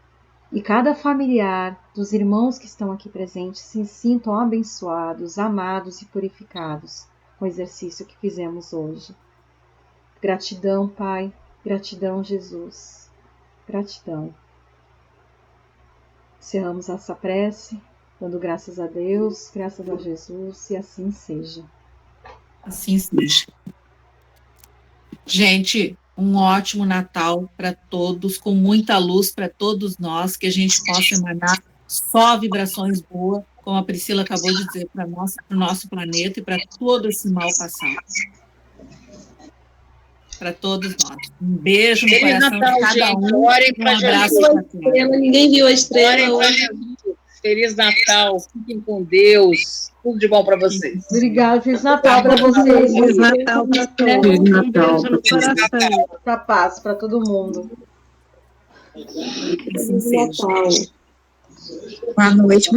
e cada familiar dos irmãos que estão aqui presentes, se sintam abençoados, amados e purificados com o exercício que fizemos hoje. Gratidão, Pai, gratidão, Jesus, gratidão. Encerramos essa prece, dando graças a Deus, graças a Jesus, e assim seja. Assim seja. Gente, um ótimo Natal para todos, com muita luz para todos nós, que a gente possa emanar só vibrações boas, como a Priscila acabou de dizer, para o nosso planeta e para todo esse mal passado. para todos nós. Um beijo no Feliz coração Natal, de cada gente. um. Orem para Um abraço Jesus. fraterno. Ninguém viu a estrela Orem hoje. para Jesus. Feliz Natal. Fiquem com Deus. Tudo de bom para vocês. Obrigada, Feliz Natal para vocês. Feliz Natal para todos. Feliz Um Natal. beijo no coração. Para paz, para todo mundo. Assim seja. Boa noite.